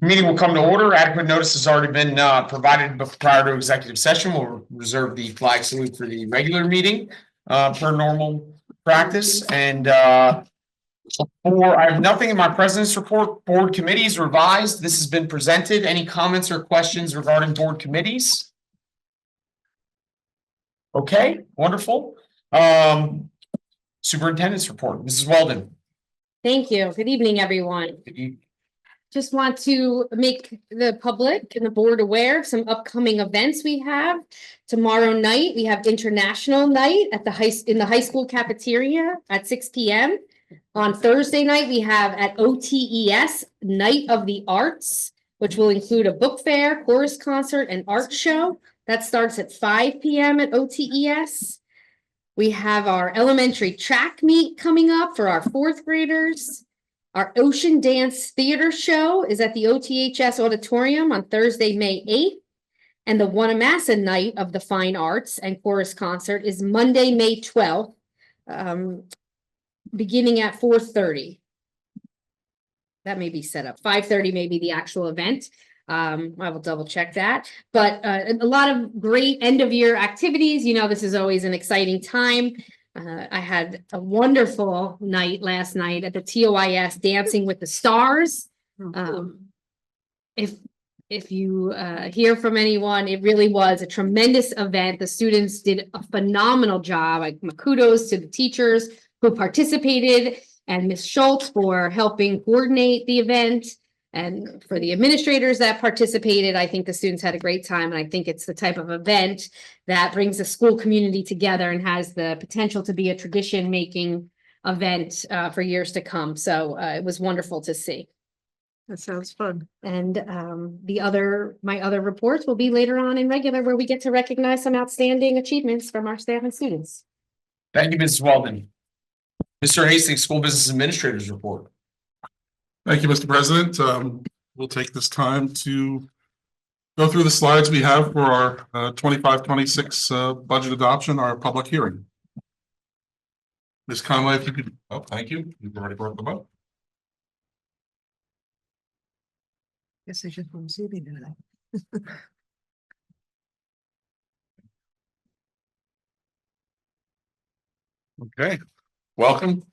Meeting will come to order. Adequate notice has already been provided prior to executive session. We'll reserve the flag salute for the regular meeting per normal practice. And I have nothing in my president's report. Board committees revised. This has been presented. Any comments or questions regarding board committees? Okay, wonderful. Superintendent's report. Mrs. Weldon. Thank you. Good evening, everyone. Just want to make the public and the board aware of some upcoming events we have. Tomorrow night, we have International Night at in the high school cafeteria at 6 p.m. On Thursday night, we have at OTES Night of the Arts, which will include a book fair, chorus concert, and art show. That starts at 5 p.m. at OTES. We have our elementary track meet coming up for our fourth graders. Our Ocean Dance Theater Show is at the OTHS Auditorium on Thursday, May 8th. And the Wanamassa Night of the Fine Arts and Chorus Concert is Monday, May 12th, beginning at 4:30. That may be set up. 5:30 may be the actual event. I will double check that. But a lot of great end of year activities. You know, this is always an exciting time. I had a wonderful night last night at the TOIS Dancing with the Stars. If you hear from anyone, it really was a tremendous event. The students did a phenomenal job. Kudos to the teachers who participated and Ms. Schultz for helping coordinate the event. And for the administrators that participated, I think the students had a great time. And I think it's the type of event that brings the school community together and has the potential to be a tradition-making event for years to come. So it was wonderful to see. That sounds fun. And my other reports will be later on in regular, where we get to recognize some outstanding achievements from our staff and students. Thank you, Mrs. Weldon. Mr. Hastings, School Business Administrator's report. Thank you, Mr. President. We'll take this time to go through the slides we have for our 25-26 budget adoption, our public hearing. Ms. Conway, if you could, thank you. You've already brought them up. Guess I just want to see that. Okay, welcome.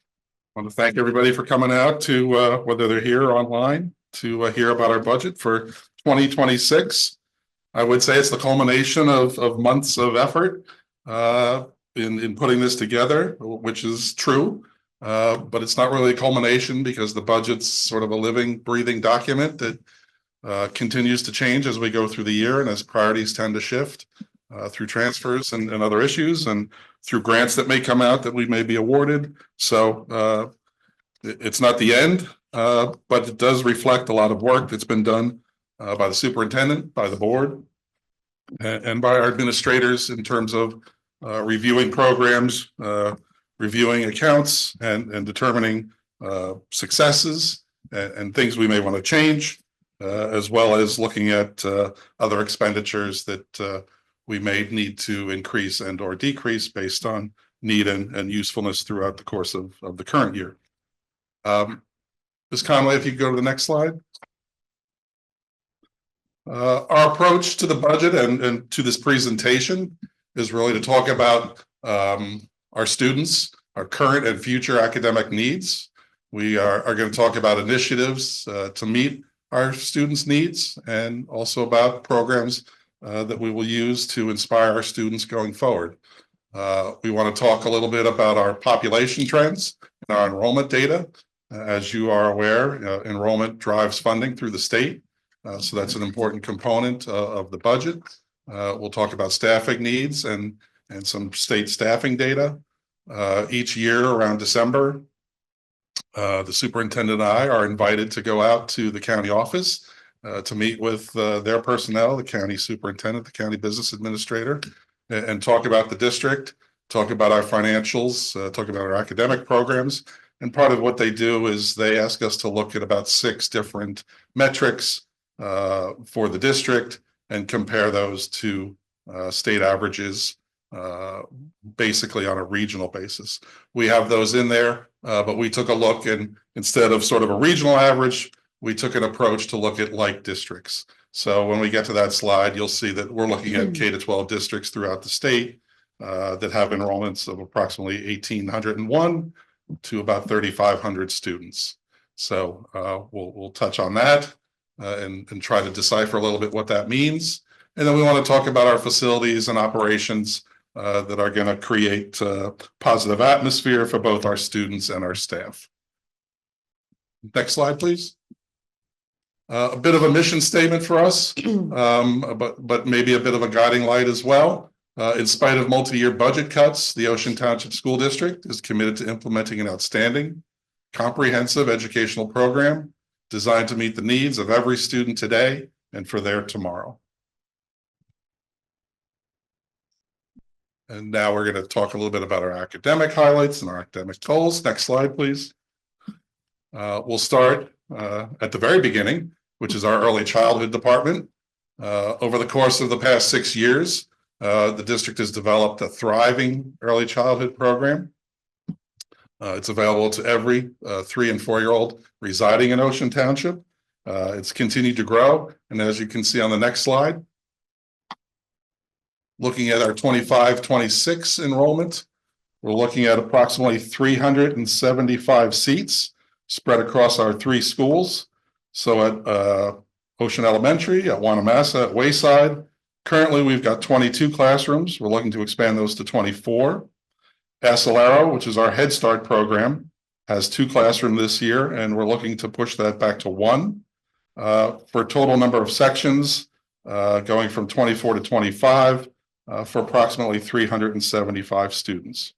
I want to thank everybody for coming out to, whether they're here or online, to hear about our budget for 2026. I would say it's the culmination of months of effort in putting this together, which is true. But it's not really a culmination because the budget's sort of a living, breathing document that continues to change as we go through the year and as priorities tend to shift through transfers and other issues and through grants that may come out that we may be awarded. So it's not the end, but it does reflect a lot of work that's been done by the superintendent, by the board, and by our administrators in terms of reviewing programs, reviewing accounts, and determining successes and things we may want to change, as well as looking at other expenditures that we may need to increase and or decrease based on need and usefulness throughout the course of the current year. Ms. Conway, if you go to the next slide. Our approach to the budget and to this presentation is really to talk about our students, our current and future academic needs. We are going to talk about initiatives to meet our students' needs and also about programs that we will use to inspire our students going forward. We want to talk a little bit about our population trends and our enrollment data. As you are aware, enrollment drives funding through the state. So that's an important component of the budget. We'll talk about staffing needs and some state staffing data. Each year around December, the superintendent and I are invited to go out to the county office to meet with their personnel, the county superintendent, the county business administrator, and talk about the district, talk about our financials, talk about our academic programs. And part of what they do is they ask us to look at about 6 different metrics for the district and compare those to state averages, basically on a regional basis. We have those in there, but we took a look and instead of sort of a regional average, we took an approach to look at like districts. So when we get to that slide, you'll see that we're looking at K-12 districts throughout the state that have enrollments of approximately 1,801 to about 3,500 students. So we'll touch on that and try to decipher a little bit what that means. And then we want to talk about our facilities and operations that are going to create a positive atmosphere for both our students and our staff. Next slide, please. A bit of a mission statement for us, but maybe a bit of a guiding light as well. In spite of multi-year budget cuts, the Ocean Township School District is committed to implementing an outstanding, comprehensive educational program designed to meet the needs of every student today and for their tomorrow. And now we're going to talk a little bit about our academic highlights and our academic goals. Next slide, please. We'll start at the very beginning, which is our early childhood department. Over the course of the past 6 years, the district has developed a thriving early childhood program. It's available to every 3- and 4-year-old residing in Ocean Township. It's continued to grow. And as you can see on the next slide, looking at our 25-26 enrollment, we're looking at approximately 375 seats spread across our 3 schools. So at Ocean Elementary, at Wanamassa, at Wayside, currently we've got 22 classrooms. We're looking to expand those to 24. Acelero, which is our Head Start program, has 2 classrooms this year, and we're looking to push that back to 1. For a total number of sections, going from 24 to 25, for approximately 375 students.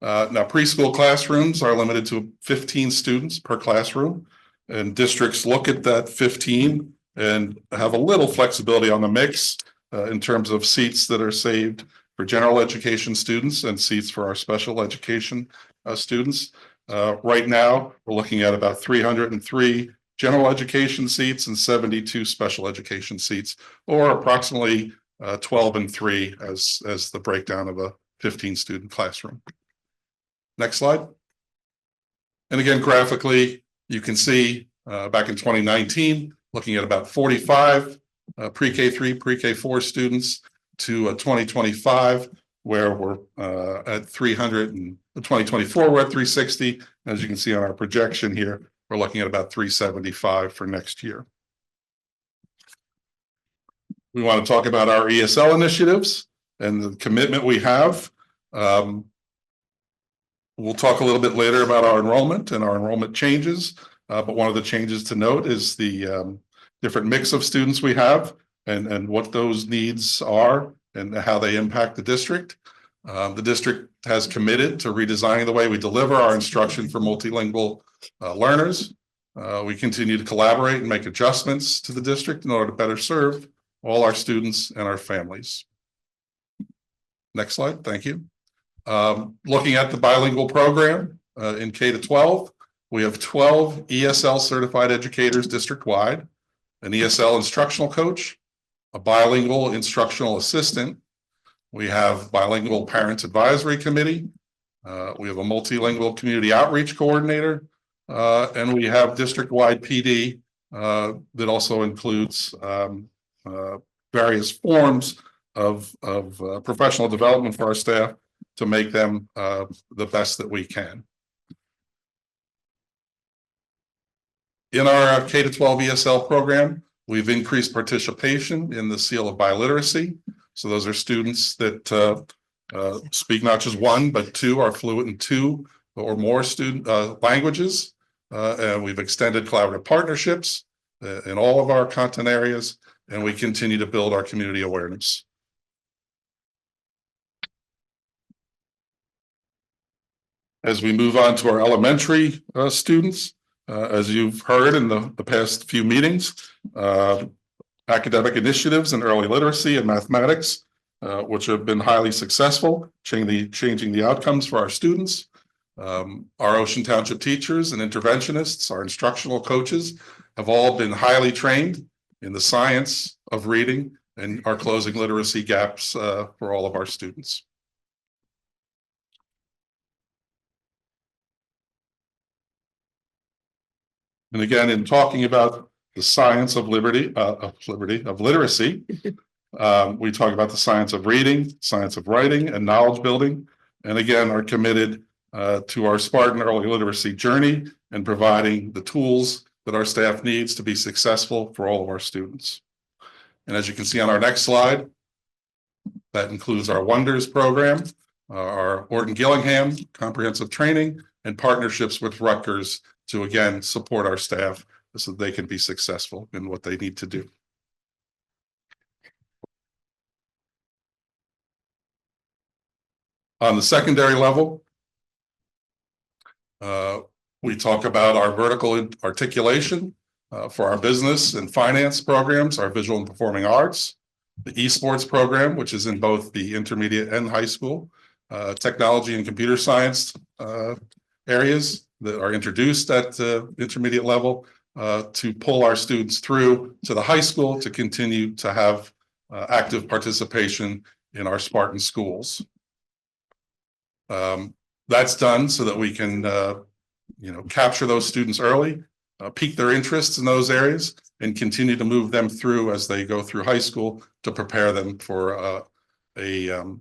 Now, preschool classrooms are limited to 15 students per classroom, and districts look at that 15 and have a little flexibility on the mix in terms of seats that are saved for general education students and seats for our special education students. Right now, we're looking at about 303 general education seats and 72 special education seats, or approximately 12 and 3 as the breakdown of a 15-student classroom. Next slide. And again, graphically, you can see back in 2019, looking at about 45 pre-K3, pre-K4 students to 2025, where we're at 300, and 2024, we're at 360. As you can see on our projection here, we're looking at about 375 for next year. We want to talk about our ESL initiatives and the commitment we have. We'll talk a little bit later about our enrollment and our enrollment changes, but one of the changes to note is the different mix of students we have and what those needs are and how they impact the district. The district has committed to redesigning the way we deliver our instruction for multilingual learners. We continue to collaborate and make adjustments to the district in order to better serve all our students and our families. Next slide, thank you. Looking at the bilingual program in K-12, we have 12 ESL certified educators district-wide, an ESL instructional coach, a bilingual instructional assistant. We have bilingual parents advisory committee. We have a multilingual community outreach coordinator, and we have district-wide PD that also includes various forms of professional development for our staff to make them the best that we can. In our K-12 ESL program, we've increased participation in the Seal of Biliteracy. So those are students that speak not just 1, but 2, are fluent in 2 or more student languages. And we've extended collaborative partnerships in all of our content areas, and we continue to build our community awareness. As we move on to our elementary students, as you've heard in the past few meetings, academic initiatives in early literacy and mathematics, which have been highly successful, changing the outcomes for our students. Our Ocean Township teachers and interventionists, our instructional coaches, have all been highly trained in the science of reading and are closing literacy gaps for all of our students. And again, in talking about the science of literacy, we talk about the science of reading, science of writing, and knowledge building. And again, are committed to our Spartan early literacy journey and providing the tools that our staff needs to be successful for all of our students. And as you can see on our next slide, that includes our Wonders program, our Orton Gillingham comprehensive training, and partnerships with Rutgers to again support our staff so that they can be successful in what they need to do. On the secondary level, we talk about our vertical articulation for our business and finance programs, our visual and performing arts, the esports program, which is in both the intermediate and high school, technology and computer science areas that are introduced at the intermediate level to pull our students through to the high school to continue to have active participation in our Spartan schools. That's done so that we can, capture those students early, pique their interests in those areas, and continue to move them through as they go through high school to prepare them for a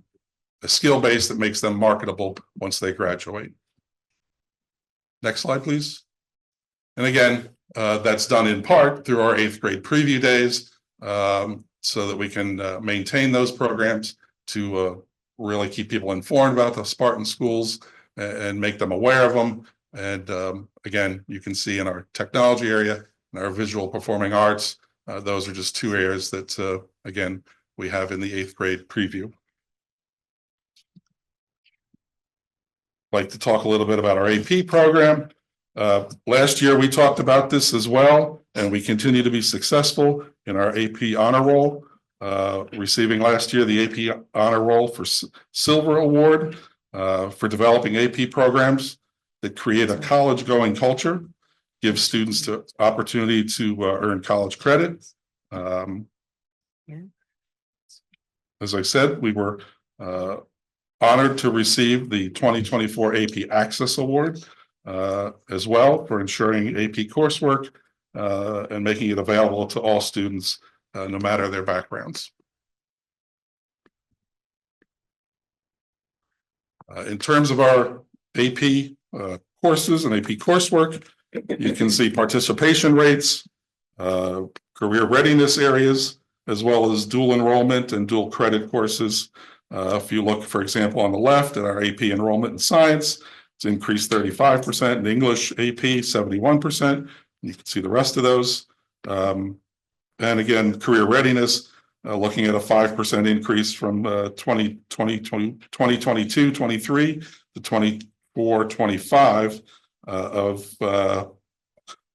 skill base that makes them marketable once they graduate. Next slide, please. And again, that's done in part through our 8th grade preview days, so that we can maintain those programs to really keep people informed about the Spartan schools and make them aware of them. And again, you can see in our technology area and our visual performing arts, those are just 2 areas that, again, we have in the 8th grade preview. I'd like to talk a little bit about our AP program. Last year, we talked about this as well, and we continue to be successful in our AP honor roll, receiving last year the AP honor roll for Silver Award for developing AP programs that create a college-going culture, give students the opportunity to earn college credit. As I said, we were honored to receive the 2024 AP Access Award as well for ensuring AP coursework and making it available to all students, no matter their backgrounds. In terms of our AP courses and AP coursework, you can see participation rates, career readiness areas, as well as dual enrollment and dual credit courses. If you look, for example, on the left at our AP enrollment in science, it's increased 35%, in English AP 71%. You can see the rest of those. And again, career readiness, looking at a 5% increase from 2022-23 to 24-25 of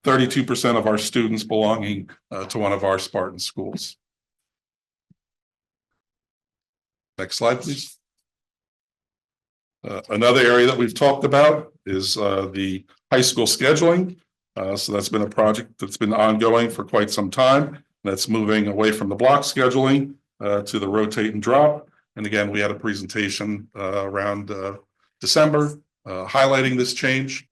32% of our students belonging to one of our Spartan schools. Next slide, please. Another area that we've talked about is the high school scheduling. So that's been a project that's been ongoing for quite some time. That's moving away from the block scheduling to the rotate and drop. And again, we had a presentation around December highlighting this change.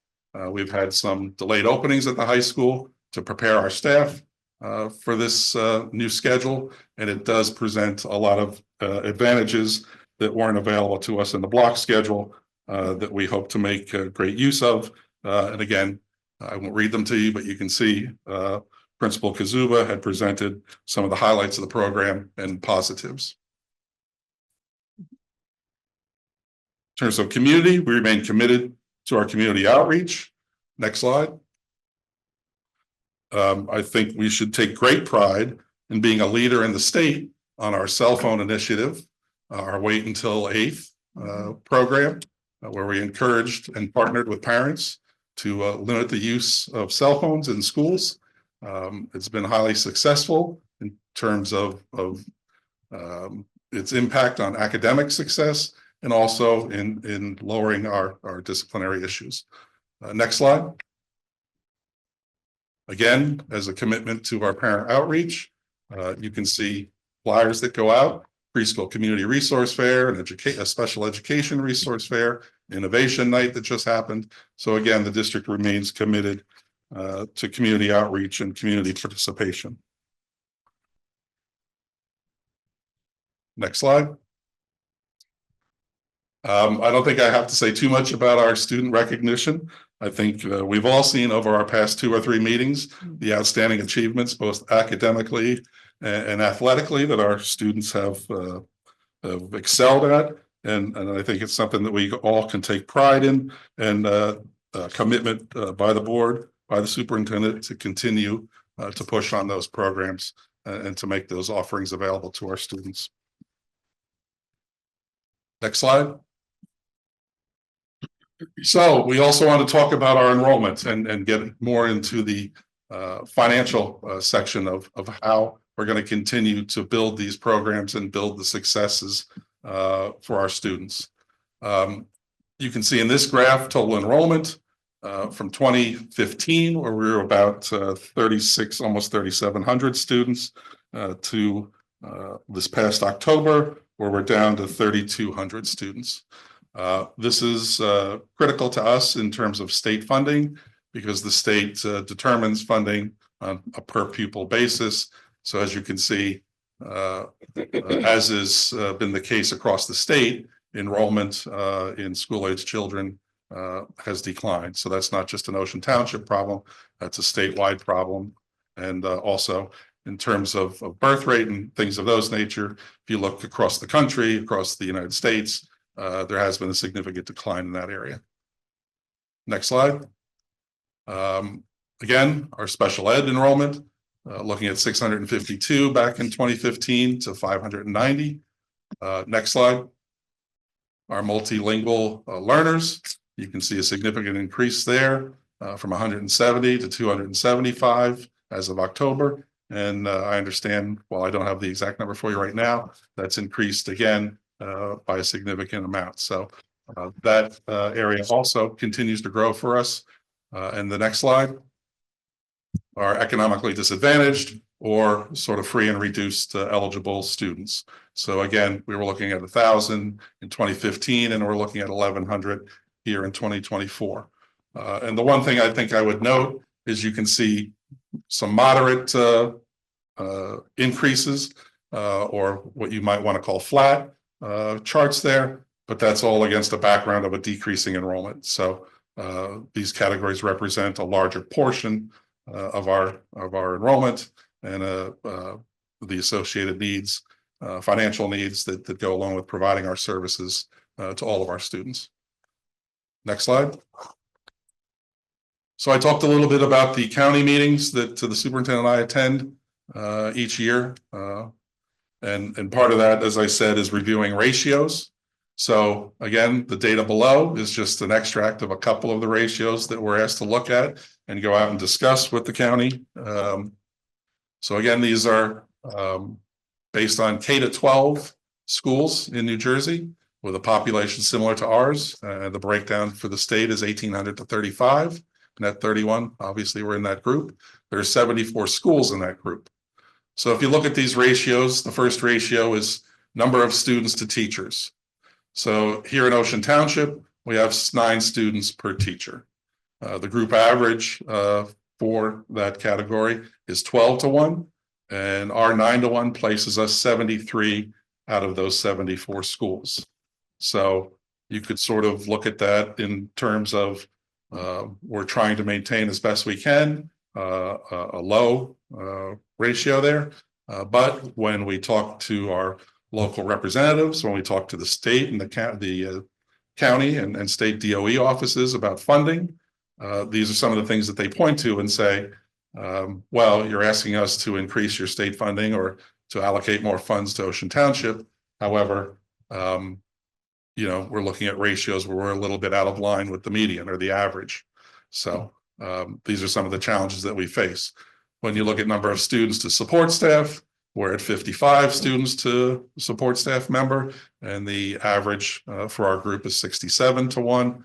We've had some delayed openings at the high school to prepare our staff for this new schedule. And it does present a lot of advantages that weren't available to us in the block schedule that we hope to make great use of. And again, I won't read them to you, but you can see Principal Kazuba had presented some of the highlights of the program and positives. In terms of community, we remain committed to our community outreach. Next slide. I think we should take great pride in being a leader in the state on our cell phone initiative, our Wait Until 8th program, where we encouraged and partnered with parents to limit the use of cell phones in schools. It's been highly successful in terms of its impact on academic success and also in lowering our disciplinary issues. Next slide. Again, as a commitment to our parent outreach, you can see flyers that go out, preschool community resource fair, a special education resource fair, innovation night that just happened. So again, the district remains committed to community outreach and community participation. Next slide. I don't think I have to say too much about our student recognition. I think we've all seen over our past 2 or 3 meetings the outstanding achievements, both academically and athletically, that our students have excelled at. And I think it's something that we all can take pride in, and commitment by the board, by the superintendent, to continue to push on those programs and to make those offerings available to our students. Next slide. So we also want to talk about our enrollment and get more into the financial section of how we're going to continue to build these programs and build the successes for our students. You can see in this graph total enrollment from 2015, where we were about 36, almost 3,700 students, to this past October, where we're down to 3,200 students. This is critical to us in terms of state funding, because the state determines funding on a per pupil basis. So as you can see, as has been the case across the state, enrollment in school-age children has declined. So that's not just an Ocean Township problem, that's a statewide problem. And also in terms of birth rate and things of those nature, if you look across the country, across the United States, there has been a significant decline in that area. Next slide. Again, our special ed enrollment, looking at 652 back in 2015 to 590. Next slide. Our multilingual learners, you can see a significant increase there from 170 to 275 as of October. And I understand, while I don't have the exact number for you right now, that's increased again by a significant amount. So that area also continues to grow for us. And the next slide, are economically disadvantaged or sort of free and reduced eligible students. So again, we were looking at 1,000 in 2015, and we're looking at 1,100 here in 2024. And the one thing I think I would note is you can see some moderate increases, or what you might want to call flat charts there, but that's all against a background of a decreasing enrollment. So these categories represent a larger portion of our enrollment and the associated needs, financial needs that go along with providing our services to all of our students. Next slide. So I talked a little bit about the county meetings that the superintendent and I attend each year. And part of that, as I said, is reviewing ratios. So again, the data below is just an extract of a couple of the ratios that we're asked to look at and go out and discuss with the county. So again, these are based on K-12 schools in New Jersey with a population similar to ours. The breakdown for the state is 1,800 to 35. And at 31, obviously we're in that group. There are 74 schools in that group. So if you look at these ratios, the first ratio is number of students to teachers. So here in Ocean Township, we have 9 students per teacher. The group average for that category is 12 to 1, and our 9 to 1 places us 73 out of those 74 schools. So you could sort of look at that in terms of we're trying to maintain as best we can a low ratio there. But when we talk to our local representatives, when we talk to the state and the county and state DOE offices about funding, these are some of the things that they point to and say, well, you're asking us to increase your state funding or to allocate more funds to Ocean Township. However, you know, we're looking at ratios where we're a little bit out of line with the median or the average. So these are some of the challenges that we face. When you look at number of students to support staff, we're at 55 students to support staff member, and the average for our group is 67 to 1.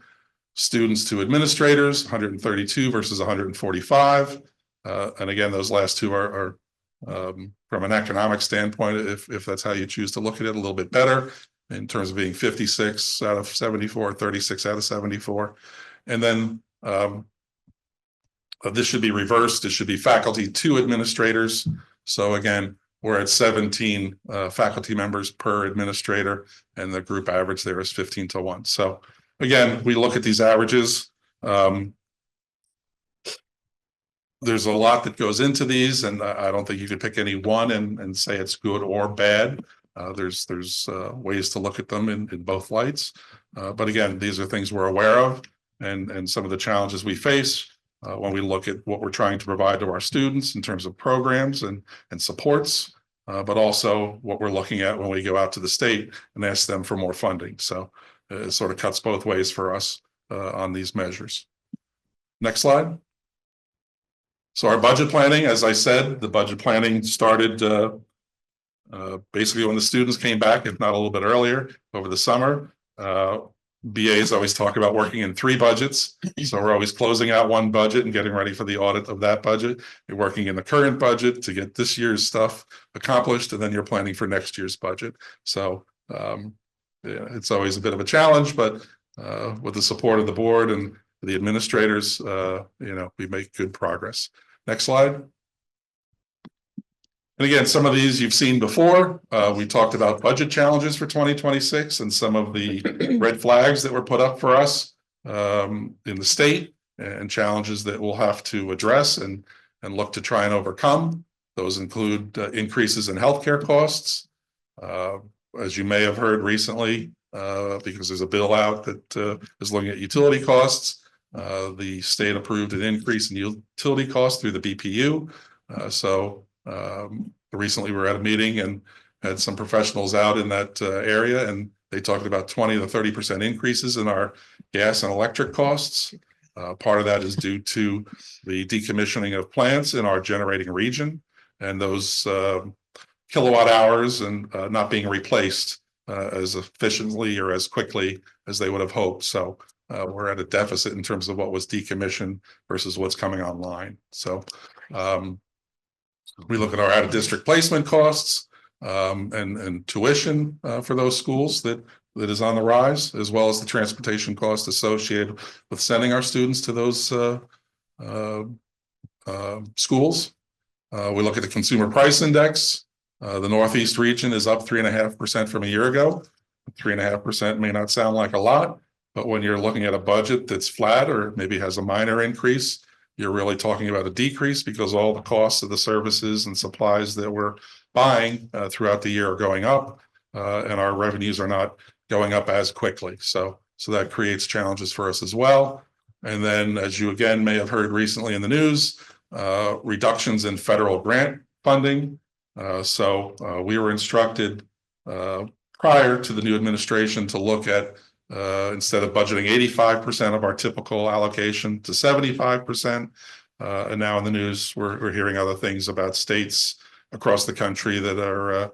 Students to administrators, 132 versus 145. And again, those last two are from an economic standpoint, if that's how you choose to look at it, a little bit better in terms of being 56 out of 74, 36 out of 74. And then this should be reversed. It should be faculty to administrators. So again, we're at 17 faculty members per administrator, and the group average there is 15-1. So again, we look at these averages. There's a lot that goes into these, and I don't think you could pick any one and say it's good or bad. There's ways to look at them in both lights. But again, these are things we're aware of, and some of the challenges we face when we look at what we're trying to provide to our students in terms of programs and supports, but also what we're looking at when we go out to the state and ask them for more funding. So it sort of cuts both ways for us on these measures. Next slide. So our budget planning, as I said, the budget planning started basically when the students came back, if not a little bit earlier over the summer. BAs always talk about working in 3 budgets. So we're always closing out one budget and getting ready for the audit of that budget. You're working in the current budget to get this year's stuff accomplished, and then you're planning for next year's budget. So yeah, it's always a bit of a challenge, but with the support of the board and the administrators, we make good progress. Next slide. And again, some of these you've seen before. We talked about budget challenges for 2026 and some of the red flags that were put up for us in the state, and challenges that we'll have to address and look to try and overcome. Those include increases in healthcare costs. As you may have heard recently, because there's a bill out that is looking at utility costs. The state approved an increase in utility costs through the BPU. Recently we were at a meeting and had some professionals out in that area, and they talked about 20 to 30% increases in our gas and electric costs. Part of that is due to the decommissioning of plants in our generating region, and those kilowatt hours and not being replaced as efficiently or as quickly as they would have hoped. So we're at a deficit in terms of what was decommissioned versus what's coming online. So we look at our out of district placement costs and tuition for those schools that is on the rise, as well as the transportation costs associated with sending our students to those schools. We look at the consumer price index. The Northeast region is up 3.5% from a year ago. 3.5% may not sound like a lot, but when you're looking at a budget that's flat or maybe has a minor increase, you're really talking about a decrease, because all the costs of the services and supplies that we're buying throughout the year are going up, and our revenues are not going up as quickly. So that creates challenges for us as well. And then, as you again may have heard recently in the news, reductions in federal grant funding. We were instructed prior to the new administration to look at instead of budgeting 85% of our typical allocation to 75%. And now in the news, we're hearing other things about states across the country that are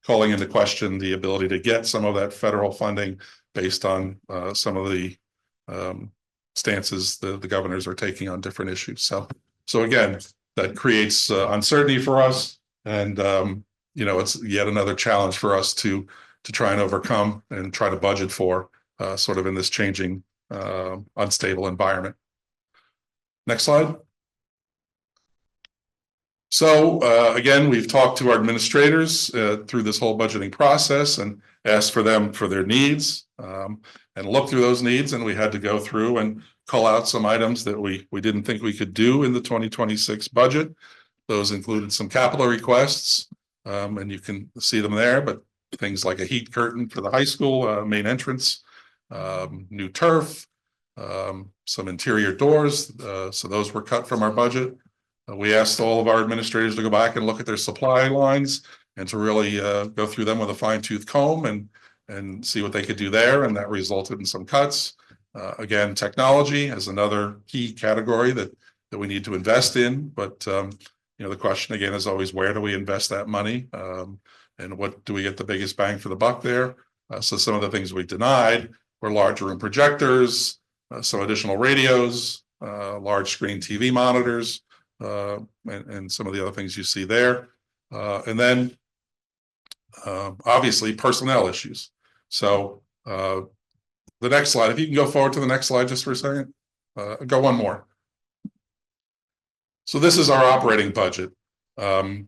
calling into question the ability to get some of that federal funding based on some of the stances the governors are taking on different issues. So again, that creates uncertainty for us, and it's yet another challenge for us to try and overcome and try to budget for sort of in this changing unstable environment. Next slide. So again, we've talked to our administrators through this whole budgeting process and asked for them for their needs and look through those needs. And we had to go through and call out some items that we didn't think we could do in the 2026 budget. Those included some capital requests, and you can see them there, but things like a heat curtain for the high school main entrance, new turf, some interior doors. So those were cut from our budget. We asked all of our administrators to go back and look at their supply lines and to really go through them with a fine-tooth comb and see what they could do there. And that resulted in some cuts. Again, technology is another key category that we need to invest in. But the question again is always, where do we invest that money? And what do we get the biggest bang for the buck there? So some of the things we denied were larger room projectors, some additional radios, large screen TV monitors, and some of the other things you see there. And then obviously personnel issues. So the next slide, if you can go forward to the next slide just for a second. Go one more. So this is our operating budget. And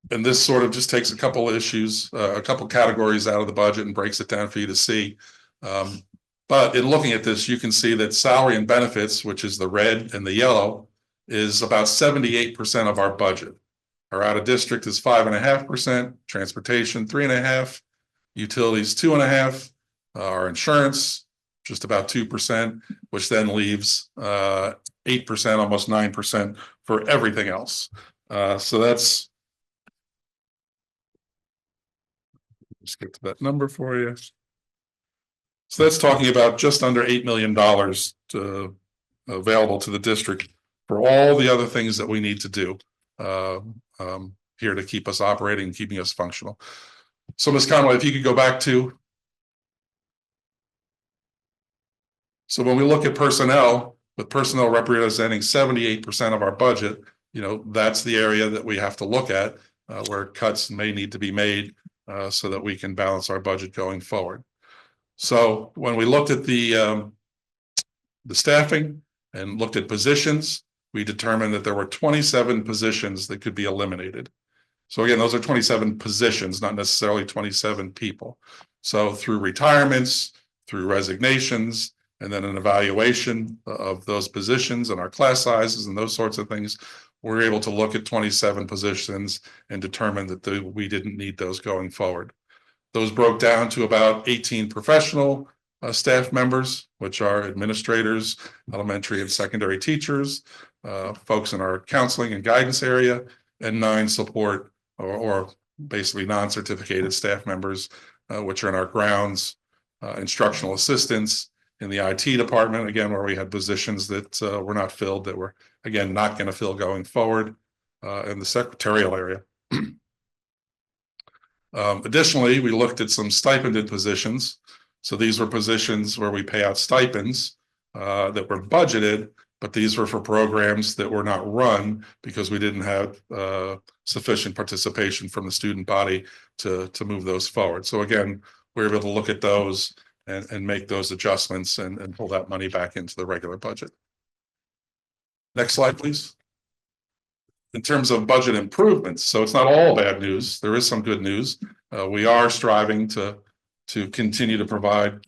this sort of just takes a couple of issues, a couple categories out of the budget and breaks it down for you to see. But in looking at this, you can see that salary and benefits, which is the red and the yellow, is about 78% of our budget. Our out of district is 5.5%, transportation 3.5%, utilities 2.5%, our insurance just about 2%, which then leaves 8%, almost 9% for everything else. So that's, just get to that number for you. So that's talking about just under $8 million available to the district for all the other things that we need to do here to keep us operating, keeping us functional. So Ms. Conway, if you could go back to. So when we look at personnel, with personnel representing 78% of our budget, that's the area that we have to look at where cuts may need to be made so that we can balance our budget going forward. So when we looked at the staffing and looked at positions, we determined that there were 27 positions that could be eliminated. So again, those are 27 positions, not necessarily 27 people. So through retirements, through resignations, and then an evaluation of those positions and our class sizes and those sorts of things, we're able to look at 27 positions and determine that we didn't need those going forward. Those broke down to about 18 professional staff members, which are administrators, elementary and secondary teachers, folks in our counseling and guidance area, and 9 support or basically non-certificated staff members, which are in our grounds, instructional assistants, in the IT department, again, where we had positions that were not filled, that we're, again, not going to fill going forward, in the secretarial area. Additionally, we looked at some stipended positions. So these were positions where we pay out stipends that were budgeted, but these were for programs that were not run because we didn't have sufficient participation from the student body to move those forward. So again, we were able to look at those and make those adjustments and pull that money back into the regular budget. Next slide, please. In terms of budget improvements, so it's not all bad news. There is some good news. We are striving to continue to provide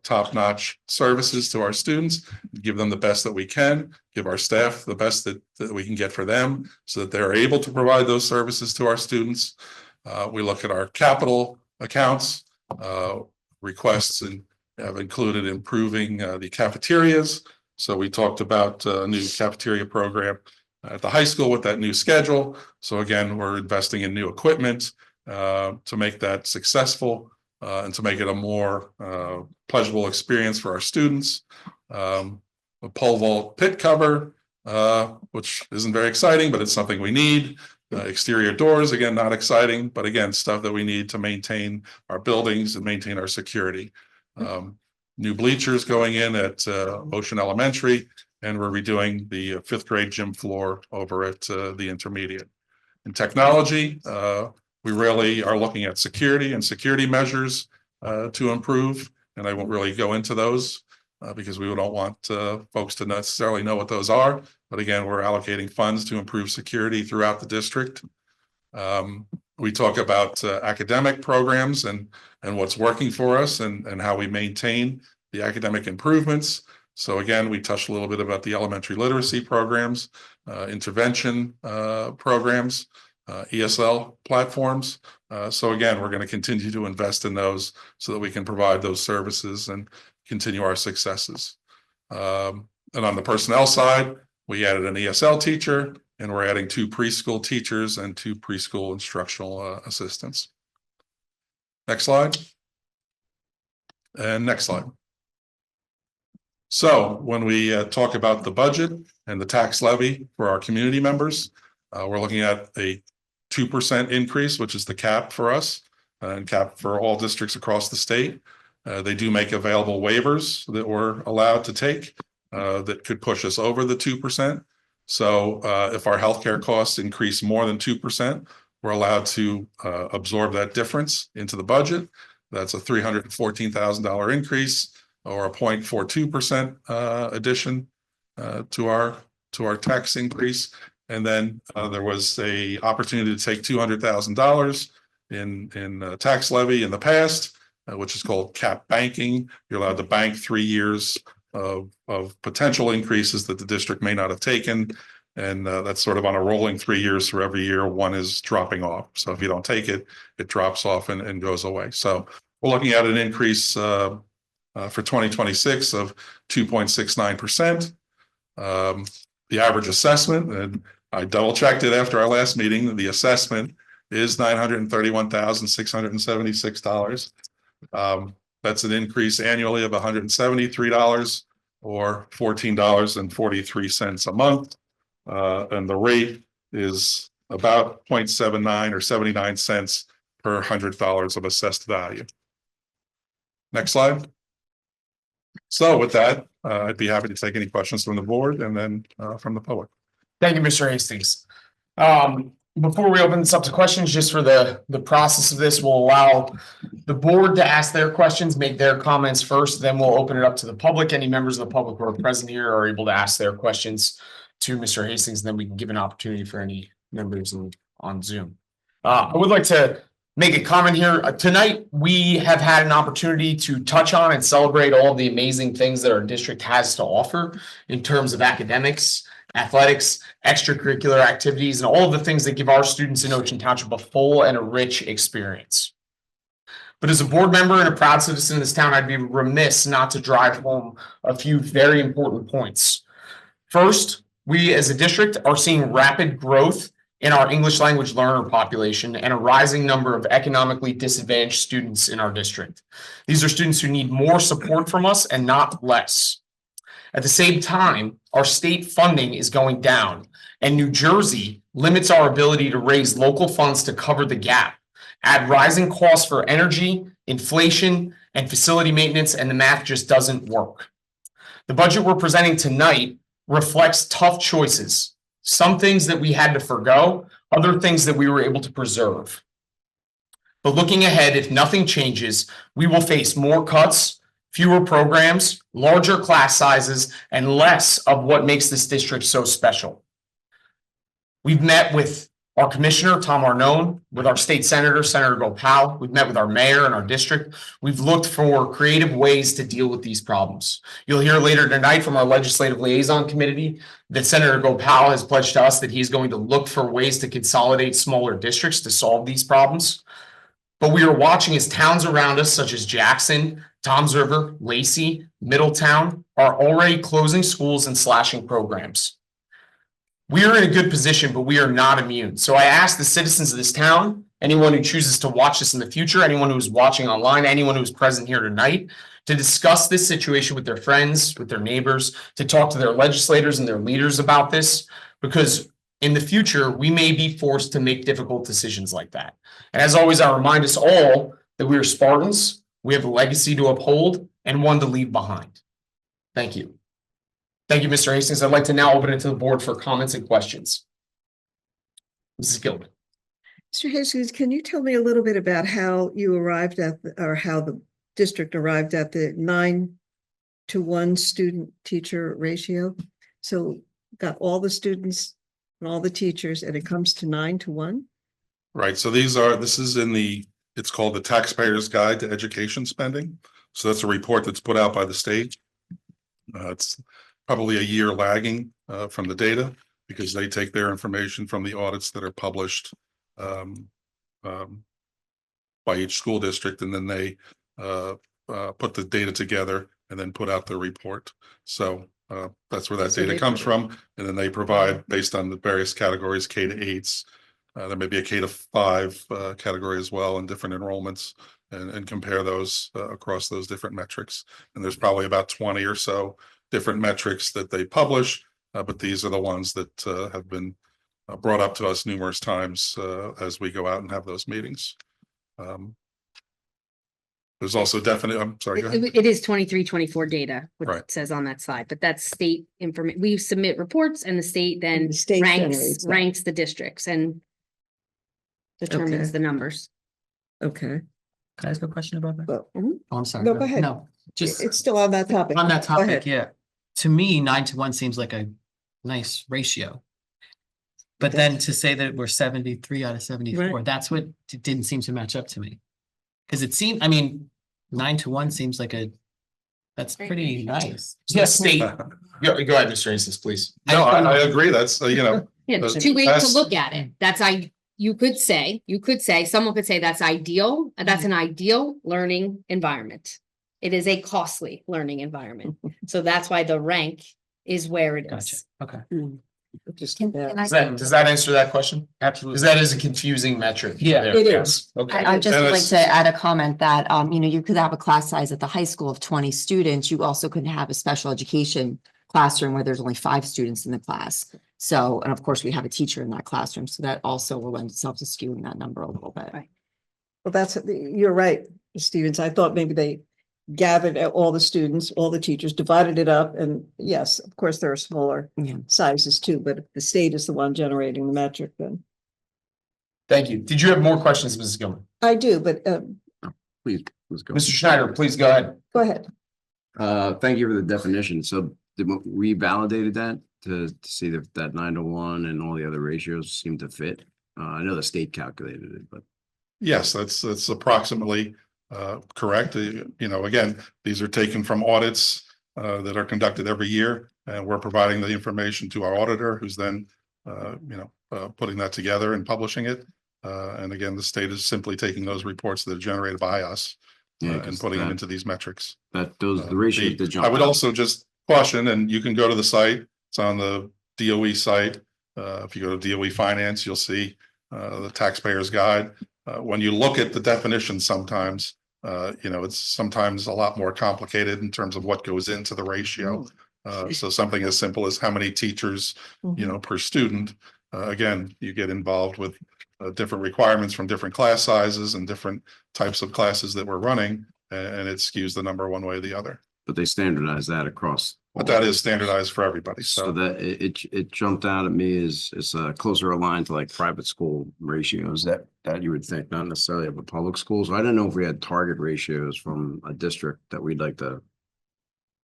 top-notch services to our students, give them the best that we can, give our staff the best that we can get for them so that they're able to provide those services to our students. We look at our capital accounts, requests, and have included improving the cafeterias. So we talked about a new cafeteria program at the high school with that new schedule. So again, we're investing in new equipment to make that successful and to make it a more pleasurable experience for our students. A pole vault pit cover, which isn't very exciting, but it's something we need. Exterior doors, again, not exciting, but again, stuff that we need to maintain our buildings and maintain our security. New bleachers going in at Ocean Elementary, and we're redoing the 5th grade gym floor over at the intermediate. In technology, we really are looking at security and security measures to improve, and I won't really go into those because we don't want folks to necessarily know what those are. But again, we're allocating funds to improve security throughout the district. We talk about academic programs and what's working for us and how we maintain the academic improvements. So again, we touched a little bit about the elementary literacy programs, intervention programs, ESL platforms. So again, we're going to continue to invest in those so that we can provide those services and continue our successes. And on the personnel side, we added an ESL teacher, and we're adding 2 preschool teachers and 2 preschool instructional assistants. Next slide. And next slide. So when we talk about the budget and the tax levy for our community members, we're looking at a 2% increase, which is the cap for us and cap for all districts across the state. They do make available waivers that we're allowed to take that could push us over the 2%. So if our healthcare costs increase more than 2%, we're allowed to absorb that difference into the budget. That's a $314,000 increase or a 0.42% addition to to our tax increase. And then there was a opportunity to take $200,000 in tax levy in the past, which is called cap banking. You're allowed to bank 3 years of potential increases that the district may not have taken. And that's sort of on a rolling 3 years, for every year one is dropping off. So if you don't take it, it drops off and goes away. So we're looking at an increase for 2026 of 2.69%. The average assessment, and I double checked it after our last meeting, the assessment is $931,676. That's an increase annually of $173 or $14.43 a month. And the rate is about 0.79 or 79 cents per $100 of assessed value. Next slide. So with that, I'd be happy to take any questions from the board and then from the public. Thank you, Mr. Hastings. Before we open this up to questions, just for the process of this, we'll allow the board to ask their questions, make their comments first, then we'll open it up to the public. Any members of the public who are present here are able to ask their questions to Mr. Hastings, and then we can give an opportunity for any members on Zoom. I would like to make a comment here. Tonight, we have had an opportunity to touch on and celebrate all of the amazing things that our district has to offer in terms of academics, athletics, extracurricular activities, and all of the things that give our students in Ocean Township a full and a rich experience. But as a board member and a proud citizen of this town, I'd be remiss not to drive home a few very important points. First, we as a district are seeing rapid growth in our English language learner population and a rising number of economically disadvantaged students in our district. These are students who need more support from us and not less. At the same time, our state funding is going down, and New Jersey limits our ability to raise local funds to cover the gap. Add rising costs for energy, inflation, and facility maintenance, and the math just doesn't work. The budget we're presenting tonight reflects tough choices. Some things that we had to forgo, other things that we were able to preserve. But looking ahead, if nothing changes, we will face more cuts, fewer programs, larger class sizes, and less of what makes this district so special. We've met with our commissioner, Tom Arnone, with our state senator, Senator Gopal. We've met with our mayor and our district. We've looked for creative ways to deal with these problems. You'll hear later tonight from our legislative liaison committee that Senator Gopal has pledged to us that he's going to look for ways to consolidate smaller districts to solve these problems. But we are watching as towns around us, such as Jackson, Toms River, Lacey, Middletown, are already closing schools and slashing programs. We are in a good position, but we are not immune. So I ask the citizens of this town, anyone who chooses to watch this in the future, anyone who's watching online, anyone who's present here tonight, to discuss this situation with their friends, with their neighbors, to talk to their legislators and their leaders about this, because in the future, we may be forced to make difficult decisions like that. And as always, I remind us all that we are Spartans, we have a legacy to uphold and one to leave behind. Thank you. Thank you, Mr. Hastings. I'd like to now open it to the board for comments and questions. Mrs. Gilman. Mr. Hastings, can you tell me a little bit about how you arrived at, or how the district arrived at the 9-to-1 student teacher ratio? So got all the students and all the teachers, and it comes to 9-to-1? Right. So this is in it's called the Taxpayer's Guide to Education Spending. So that's a report that's put out by the state. It's probably a year lagging from the data because they take their information from the audits that are published by each school district, and then they put the data together and then put out the report. So that's where that data comes from. And then they provide, based on the various categories, K-8s. There may be a K-5 category as well, and different enrollments, and compare those across those different metrics. And there's probably about 20 or so different metrics that they publish, but these are the ones that have been brought up to us numerous times as we go out and have those meetings. There's also definitely, I'm sorry, go ahead. It is 23-24 data, what Right. it says on that slide, but that's state information. We submit reports and the state then The state generates that. ranks the districts and determines Okay. the numbers. Okay, Can I ask a question about that? well, Oh, I'm sorry. No, go ahead. No, just it's still on that topic. on that Go ahead. topic, yeah. To me, 9-to-1 seems like a nice ratio. But then to say that we're 73 out of 74, Right. that's what didn't seem to match up to me. Because it seemed, I mean, 9-1 seems like that's pretty nice. Yes, state. Go ahead, Mr. Ensis, please. No, I agree. That's, Yeah, there's The two ways to best- look at it. You could say, someone could say that's ideal, that's an ideal learning environment. It is a costly learning environment. So that's why the rank is where it Gotcha. is. Okay. Just, Does that answer that question? Absolutely. Because that is a confusing metric. Yeah. there, It yes. is. Okay. I just And would like it's- to add a comment that, you could have a class size at the high school of 20 students. You also could have a special education classroom where there's only 5 students in the class. So, and of course, we have a teacher in that classroom, so that also will lend itself to skewing that number a little bit. Right. well, you're right, Stevens. I thought maybe they gathered all the students, all the teachers, divided it up. And yes, of course, there are smaller Yeah. sizes too, but if the state is the one generating the metric, then Thank you. Did you have more questions, Mrs. Gilman? I do, but Please, let's go. Mr. Schneider, please go ahead. go ahead. Thank you for the definition. So we validated that to see if that 9-1 and all the other ratios seem to fit. I know the state calculated it, but yes, that's approximately correct. Again, these are taken from audits that are conducted every year, and we're providing the information to our auditor, who's then putting that together and publishing it. And again, the state is simply taking those reports that are generated by us yeah, and 'cause putting them that- into these metrics. the ratios that jump I would out. also just caution, and you can go to the site, it's on the DOE site. If you go to DOE Finance, you'll see the taxpayer's guide. When you look at the definition sometimes, it's sometimes a lot more complicated in terms of what goes into the ratio. So something as simple as how many teachers, per student. Again, you get involved with different requirements from different class sizes and different types of classes that we're running, and it skews the number one way or the other. But they standardize that across. But that is standardized for everybody, So so. that it jumped out at me as closer aligned to like private school ratios that you would think, not necessarily of a public school. So I didn't know if we had target ratios from a district that we'd like to,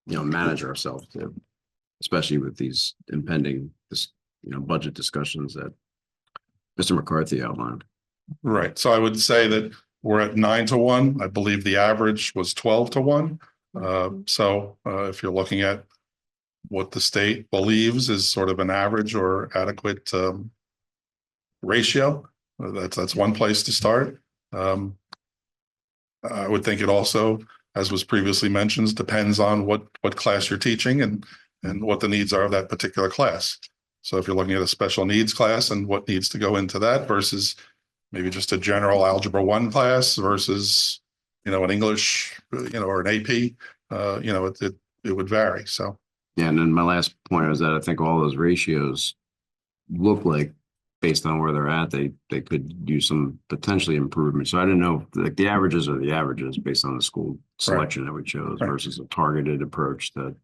manage ourselves to, especially with these impending, budget discussions that Mr. McCarthy outlined. Right, so I would say that we're at 9-1. I believe the average was 12-1. So if you're looking at what the state believes is sort of an average or adequate ratio, that's one place to start. I would think it also, as was previously mentioned, depends on what class you're teaching and what the needs are of that particular class. So if you're looking at a special needs class and what needs to go into that versus maybe just a general algebra 1 class versus, an English, or an AP, it would vary. So. Yeah, and then my last point was that I think all those ratios look like, based on where they're at, they could use some potentially improvement. So I didn't know, like the averages are the averages based on the school selection that we chose Right. versus a targeted approach that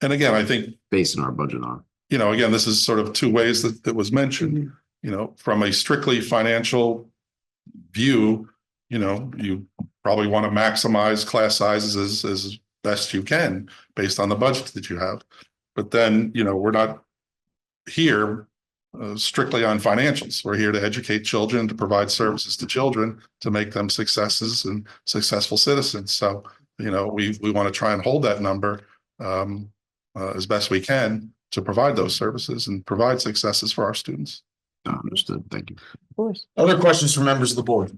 And again, I think, basing our budget on. again, this is sort of two ways that was mentioned, from a strictly financial view, you probably want to maximize class sizes as best you can based on the budget that you have. But then, we're not here strictly on financials. We're here to educate children, to provide services to children, to make them successes and successful citizens. So, we want to try and hold that number as best we can to provide those services and provide successes for our students. Understood. Thank you. Of course, Other questions from members of the board?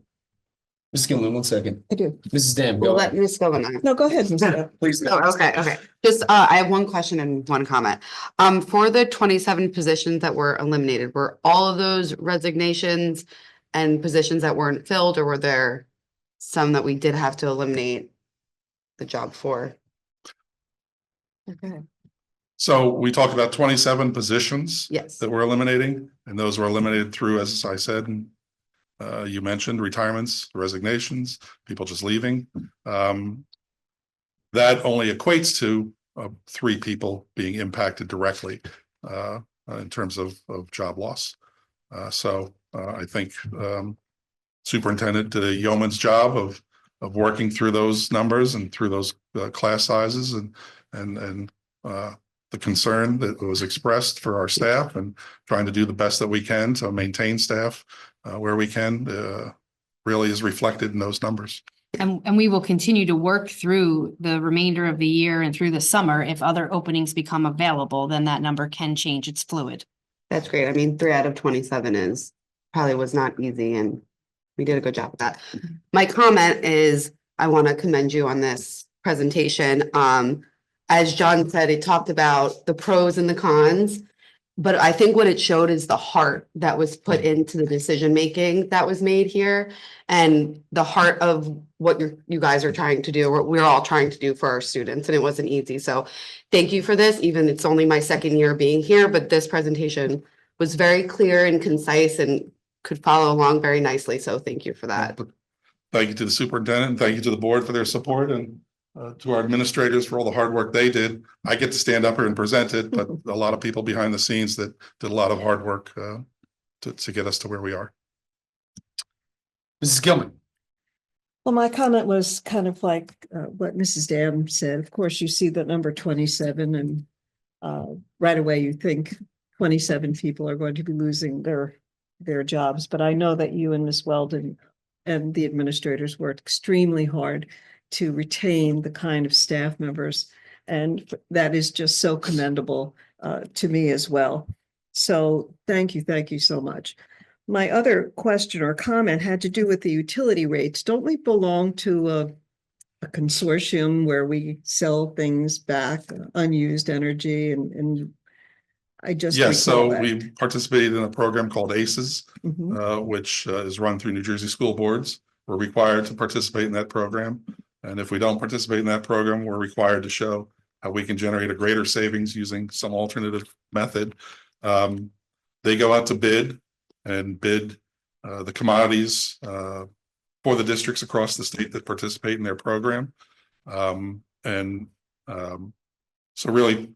Mrs. Gilman, 1 second. I do. Mrs. Dam, We'll go let ahead. Ms. go on. No, go ahead. Mr. Please. go. Oh, okay. Just, I have one question and one comment. For the 27 positions that were eliminated, were all of those resignations and positions that weren't filled, or were there some that we did have to eliminate the job for? Okay, So we talked about 27 positions yes. that we're eliminating, and those were eliminated through, as I said, and you mentioned retirements, resignations, people just leaving. That only equates to 3 people being impacted directly in terms of job loss. So I think Superintendent did a yeoman's job of working through those numbers and through those class sizes and the concern that was expressed for our staff and trying to do the best that we can to maintain staff where we can really is reflected in those numbers. And we will continue to work through the remainder of the year and through the summer. If other openings become available, then that number can change. It's fluid. That's great. I mean, 3 out of 27 probably was not easy, and we did a good job with that. My comment is, I want to commend you on this presentation. As John said, it talked about the pros and the cons, but I think what it showed is the heart that was put into the decision-making that was made here, and the heart of what you guys are trying to do, what we're all trying to do for our students, and it wasn't easy. So thank you for this. Even it's only my second year being here, but this presentation was very clear and concise and could follow along very nicely. So thank you for that. Thank you to the superintendent, thank you to the board for their support, and to our administrators for all the hard work they did. I get to stand up here and present it, but a lot of people behind the scenes that did a lot of hard work to get us to where we are. Mrs. Gilman. Well, my comment was kind of like what Mrs. Dam said. Of course, you see the number 27 and right away you think 27 people are going to be losing their jobs. But I know that you and Ms. Weldon and the administrators worked extremely hard to retain the kind of staff members. And that is just so commendable to me as well. So thank you so much. My other question or comment had to do with the utility rates. Don't we belong to a consortium where we sell things back, unused energy, and I just Yes, so recall that. we participated in a program called ACES, Mhm. which is run through New Jersey school boards. We're required to participate in that program. And if we don't participate in that program, we're required to show how we can generate a greater savings using some alternative method. They go out to bid the commodities for the districts across the state that participate in their program. So really,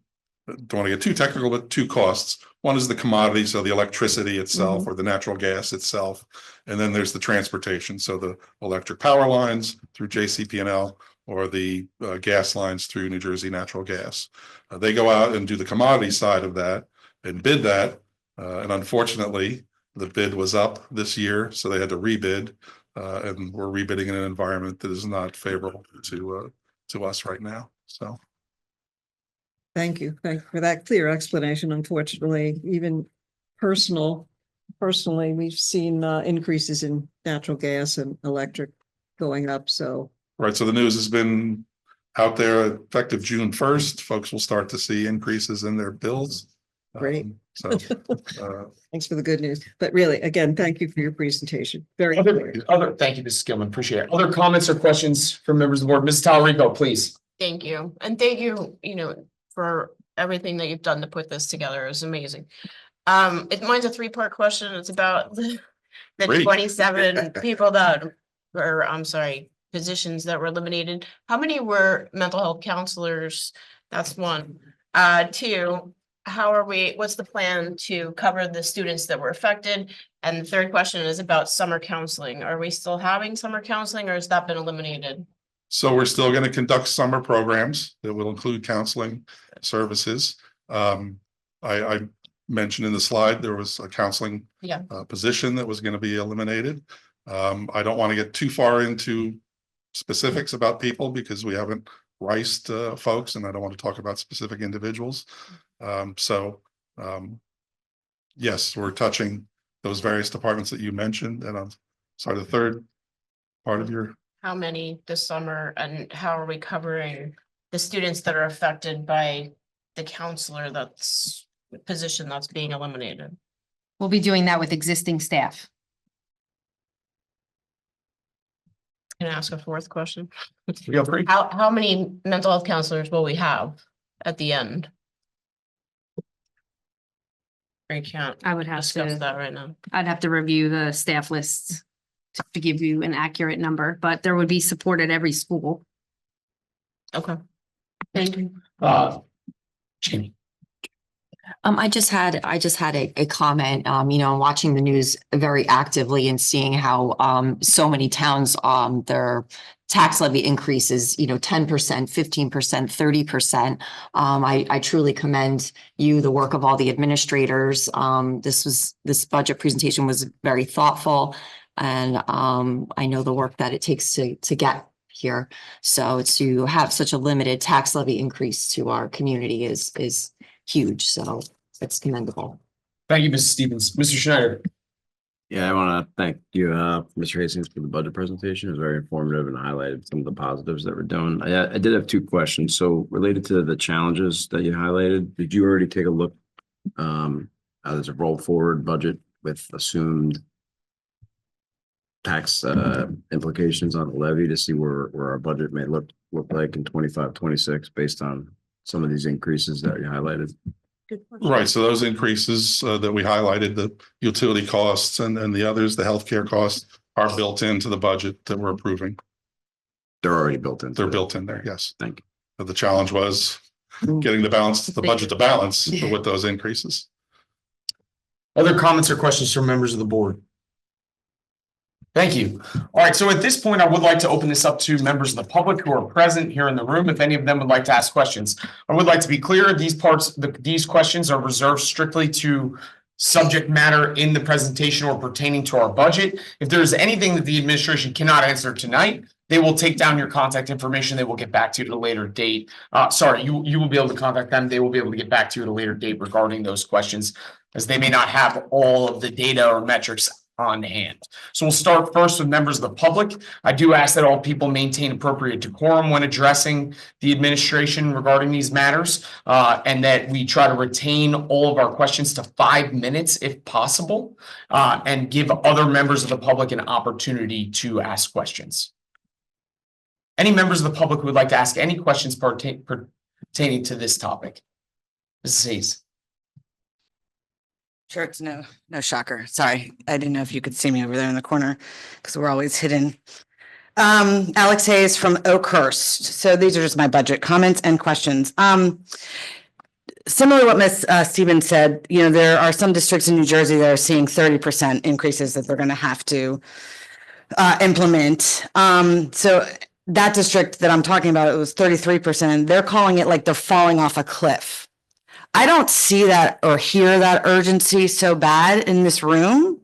don't want to get too technical, but two costs. One is the commodity, so the electricity itself or the natural gas itself. And then there's the transportation, so the electric power lines through JCP&L or the gas lines through New Jersey Natural Gas. They go out and do the commodity side of that and bid that. And unfortunately, the bid was up this year, so they had to rebid. And we're rebidding in an environment that is not favorable to us right now. So. Thank you for that clear explanation. Unfortunately, even personally, we've seen increases in natural gas and electric going up, so. Right, so the news has been out there effective June 1st. Folks will start to see increases in their bills. Great. So. Thanks for the good news. But really, again, thank you for your presentation. Very Thank clear. you, Mrs. Gilman. Appreciate it. Other comments or questions from members of the board? Mrs. Talarico, please. Thank you. And thank you, for everything that you've done to put this together. Is amazing. Mine's a 3-part question. It's about the Great. 27 people positions that were eliminated. How many were mental health counselors? That's 1. 2, what's the plan to cover the students that were affected? And the 3rd question is about summer counseling. Are we still having summer counseling, or has that been eliminated? So we're still going to conduct summer programs that will include counseling services. I mentioned in the slide, there was a counseling position that was going to be eliminated. I don't want to get too far into specifics about people because we haven't riced folks, and I don't want to talk about specific individuals. Yes, we're touching those various departments that you mentioned. And I'm sorry, the 3rd part of your. How many this summer, and how are we covering the students that are affected by the counselor position that's being eliminated? We'll be doing that with existing staff. Can I ask a 4th question? Feel free. How many mental health counselors will we have at the end? I can't I would have discuss to, that right now. I'd have to review the staff lists to give you an accurate number, but there would be support at every school. Okay. Thank you. Jamie. I just had a comment, watching the news very actively and seeing how so many towns, tax levy increases, 10%, 15%, 30%. I truly commend you, the work of all the administrators. This budget presentation was very thoughtful. And I know the work that it takes to get here. So to have such a limited tax levy increase to our community is huge. So it's commendable. Thank you, Mrs. Stevens. Mr. Schneider. Yeah, I want to thank you, Mr. Hastings, for the budget presentation. It was very informative and highlighted some of the positives that were done. I did have two questions. So related to the challenges that you highlighted, did you already take a look as a roll forward budget with assumed tax implications on the levy to see where our budget may look like in 25, 26 based on some of these increases that you highlighted? Right, so those increases that we highlighted, the utility costs and the others, the healthcare costs are built into the budget that we're approving. They're already built in. They're built in there, yes. Thank you. But the challenge was getting the budget to balance with those increases. Other comments or questions from members of the board? Thank you. All right, so at this point, I would like to open this up to members of the public who are present here in the room. If any of them would like to ask questions, I would like to be clear, these questions are reserved strictly to subject matter in the presentation or pertaining to our budget. If there is anything that the administration cannot answer tonight, they will take down your contact information. They will get back to you at a later date. You will be able to contact them. They will be able to get back to you at a later date regarding those questions, as they may not have all of the data or metrics on hand. So we'll start first with members of the public. I do ask that all people maintain appropriate decorum when addressing the administration regarding these matters, and that we try to retain all of our questions to 5 minutes if possible, and give other members of the public an opportunity to ask questions. Any members of the public who would like to ask any questions pertaining to this topic? Mrs. Hayes. Sure, it's no shocker. Sorry, I didn't know if you could see me over there in the corner because we're always hidden. Alex Hayes from Oakhurst. So these are just my budget comments and questions. Similar to what Ms. Stevens said, there are some districts in New Jersey that are seeing 30% increases that they're going to have to implement. So that district that I'm talking about, it was 33%. They're calling it like they're falling off a cliff. I don't see that or hear that urgency so bad in this room.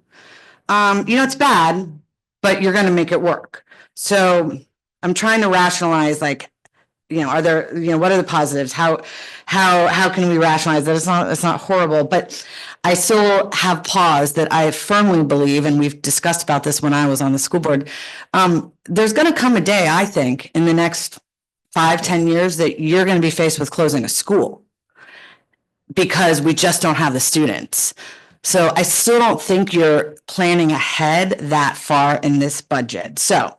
It's bad, but you're going to make it work. So I'm trying to rationalize, what are the positives? How can we rationalize that? It's not horrible, but I still have pause that I firmly believe, and we've discussed about this when I was on the school board. There's going to come a day, I think, in the next 5-10 years that you're going to be faced with closing a school, because we just don't have the students. So I still don't think you're planning ahead that far in this budget. So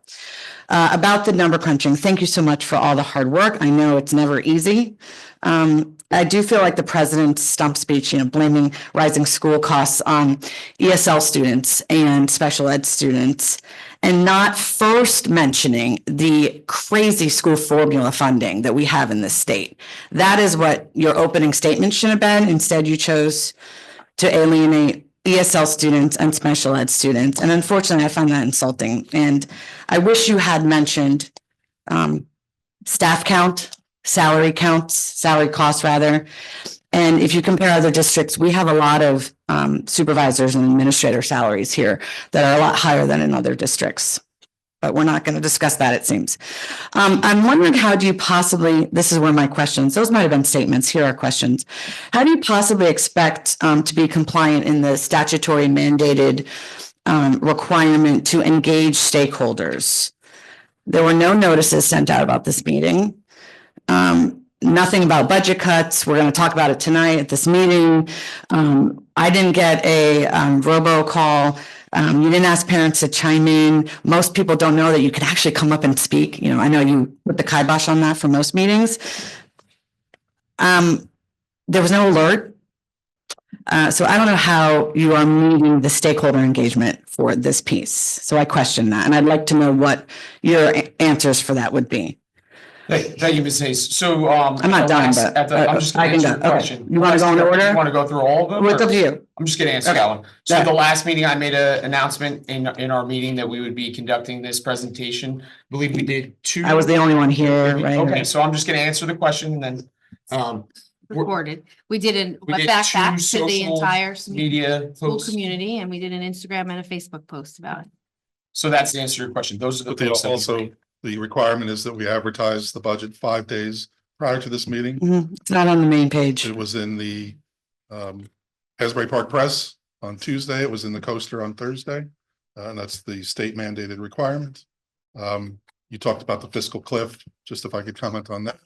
about the number crunching, thank you so much for all the hard work. I know it's never easy. I do feel like the president's stump speech, blaming rising school costs on ESL students and special ed students, and not first mentioning the crazy school formula funding that we have in this state. That is what your opening statement should have been. Instead, you chose to alienate ESL students and special ed students. And unfortunately, I find that insulting. And I wish you had mentioned staff count, salary costs rather. And if you compare other districts, we have a lot of supervisors and administrator salaries here that are a lot higher than in other districts. But we're not going to discuss that, it seems. I'm wondering, how do you possibly, this is one of my questions, those might have been statements, here are questions. How do you possibly expect to be compliant in the statutory mandated requirement to engage stakeholders? There were no notices sent out about this meeting. Nothing about budget cuts. We're going to talk about it tonight at this meeting. I didn't get a robocall. You didn't ask parents to chime in. Most people don't know that you can actually come up and speak. I know you put the kibosh on that for most meetings. There was no alert. So I don't know how you are meeting the stakeholder engagement for this piece. So I question that, and I'd like to know what your answers for that would be. Thank you, Ms. Hayes. So, I'm not done, but I'm just gonna I can answer go. the Okay. question. You wanna go in order? You wanna go through all of them? What's or- up to you? I'm just gonna answer Okay. that one. So Yeah. the last meeting, I made an announcement in our meeting that we would be conducting this presentation. I believe we did two. I was the only one here, right? Okay, so I'm just gonna answer the question and then, we're- Recorded. We did a We did back two to the social entire media school posts. community, and we did an Instagram and a Facebook post about it. So that's the answer to your question. Those are the But they posts that we also, made. the requirement is that we advertise the budget 5 days prior to this meeting. Mhm. It's not on the main page. It was in the Asbury Park Press on Tuesday. It was in the Coaster on Thursday. And that's the state mandated requirement. You talked about the fiscal cliff, just if I could comment on that.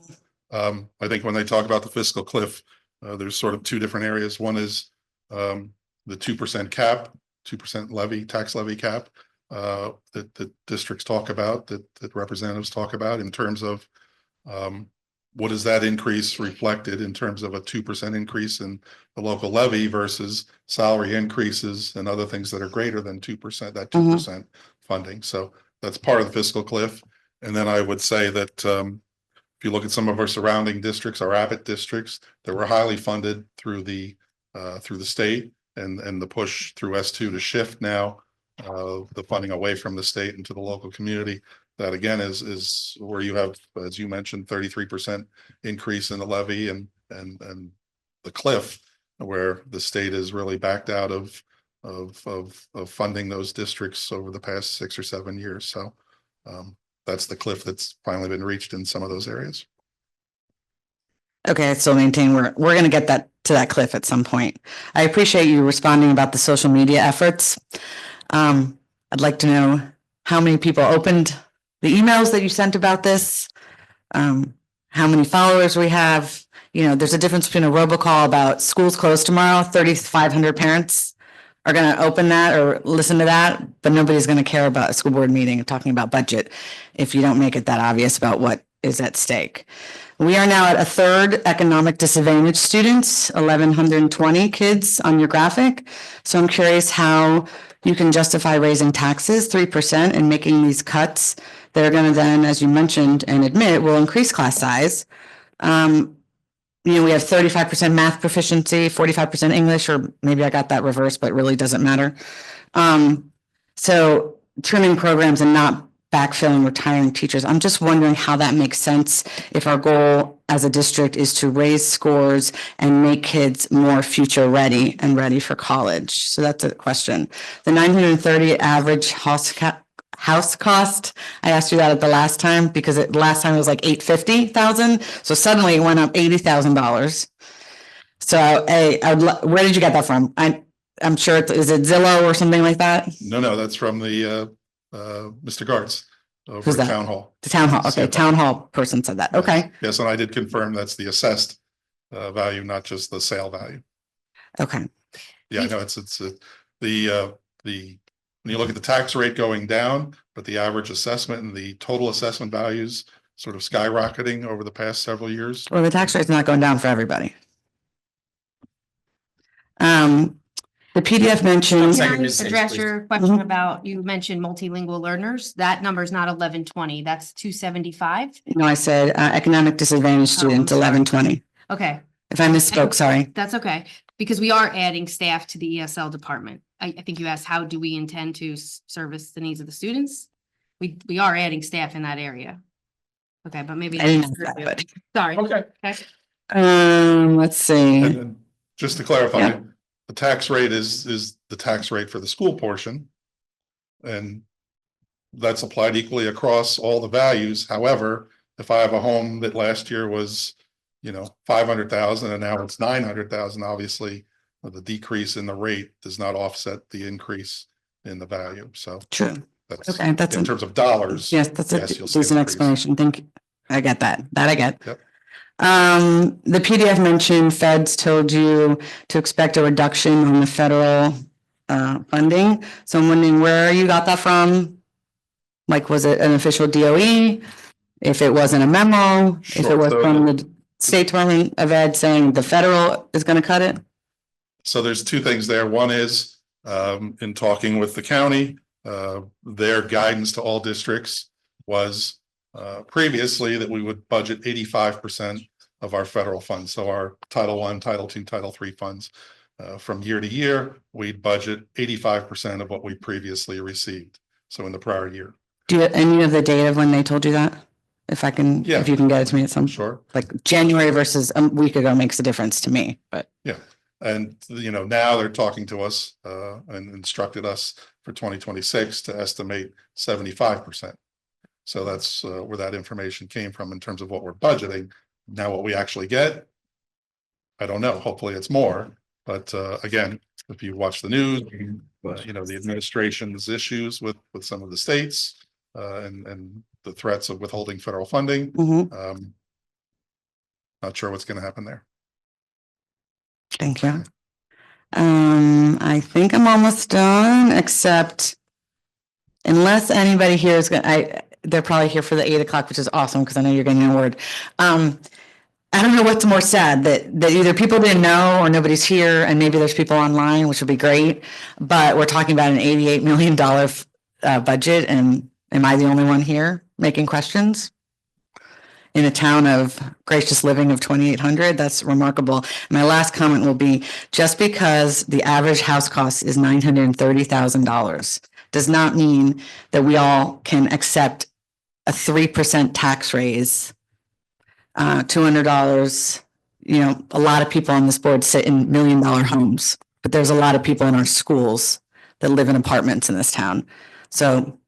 I think when they talk about the fiscal cliff, there's sort of two different areas. One is the 2% cap, 2% levy, tax levy cap that districts talk about, that representatives talk about in terms of what is that increase reflected in terms of a 2% increase in the local levy versus salary increases and other things that are greater than 2%, that 2% funding. So that's part of the fiscal cliff. And then I would say that if you look at some of our surrounding districts, our Abbott districts that were highly funded through the state and the push through S2 to shift now the funding away from the state into the local community. That again is where you have, as you mentioned, 33% increase in the levy and the cliff, where the state is really backed out of funding those districts over the past 6 or 7 years. So that's the cliff that's finally been reached in some of those areas. Okay, I still maintain we're gonna get that to that cliff at some point. I appreciate you responding about the social media efforts. I'd like to know how many people opened the emails that you sent about this. How many followers we have. You know, there's a difference between a robocall about schools closed tomorrow, 3,500 parents are gonna open that or listen to that, but nobody's gonna care about a school board meeting and talking about budget if you don't make it that obvious about what is at stake. We are now at a third economic disadvantaged students, 1,120 kids on your graphic. So I'm curious how you can justify raising taxes 3% and making these cuts that are gonna then, as you mentioned and admit, will increase class size. You know, we have 35% math proficiency, 45% English, or maybe I got that reversed, but it really doesn't matter. So trimming programs and not backfilling retiring teachers. I'm just wondering how that makes sense if our goal as a district is to raise scores and make kids more future ready and ready for college. So that's a question. The 930 average house cost, I asked you that at the last time because last time it was like 850,000. So suddenly it went up $80,000. So where did you get that from? I'm sure is it Zillow or something like that? No, that's from the Mr. Gartz over Who's at that? Town Hall. The town hall. Okay, CFO. town hall person said that. Okay, Yes, and I did confirm that's the assessed value, not just the sale value. okay. Yeah, I know it's when you look at the tax rate going down, but the average assessment and the total assessment values sort of skyrocketing over the past several years. Well, the tax rate's not going down for everybody. The PDF mentioned, Second, Can I Ms. Hayes, address please. your question Mhm. about, you mentioned multilingual learners, that number is not 1120, that's 275. no, I said economic disadvantaged Oh, I'm students, sorry. 1120. Okay, If I misspoke, sorry. that's okay, because we are adding staff to the ESL department. I think you asked, how do we intend to service the needs of the students? We are adding staff in that area. Okay, but maybe. I didn't know that, but, Sorry. Okay. Okay. let's see. And then just to clarify, Yeah. the tax rate is the tax rate for the school portion. And that's applied equally across all the values. However, if I have a home that last year was, 500,000 and now it's 900,000, obviously the decrease in the rate does not offset the increase in the value. So True. that's Okay, that's in a- terms of dollars. Yes, that's a Yes, you'll see decent increase. explanation. Thank you. I get that. That I get. Yep. The PDF mentioned feds told you to expect a reduction on the federal funding. So I'm wondering where you got that from? Like, was it an official DOE? If it wasn't a memo, if Sure. it was So from the State Department of Ed saying the federal is gonna cut it? So there's two things there. One is, in talking with the county, their guidance to all districts was, previously that we would budget 85% of our federal funds. So our Title I, Title II, Title III funds. From year to year, we'd budget 85% of what we previously received. So in the prior year. Do you, and you have the date of when they told you that? If I can, Yeah. if you can get it to me at some, Sure. like January versus a week ago makes a difference to me, but. And, now they're talking to us and instructed us for 2026 to estimate 75%. So that's where that information came from in terms of what we're budgeting. Now, what we actually get, I don't know. Hopefully it's more. But again, if you watch the news, the administration's issues with some of the states and the threats of withholding federal funding. Mhm. Not sure what's going to happen there. Thank you. I think I'm almost done, except unless anybody here is they're probably here for the 8 o'clock, which is awesome because I know you're getting an award. I don't know what's more sad that either people didn't know or nobody's here and maybe there's people online, which would be great. But we're talking about an $88 million budget. And am I the only one here making questions? In a town of gracious living of 2,800, that's remarkable. My last comment will be, just because the average house cost is $930,000 does not mean that we all can accept a 3% tax raise, $200. A lot of people on this board sit in $1 million homes, but there's a lot of people in our schools that live in apartments in this town. So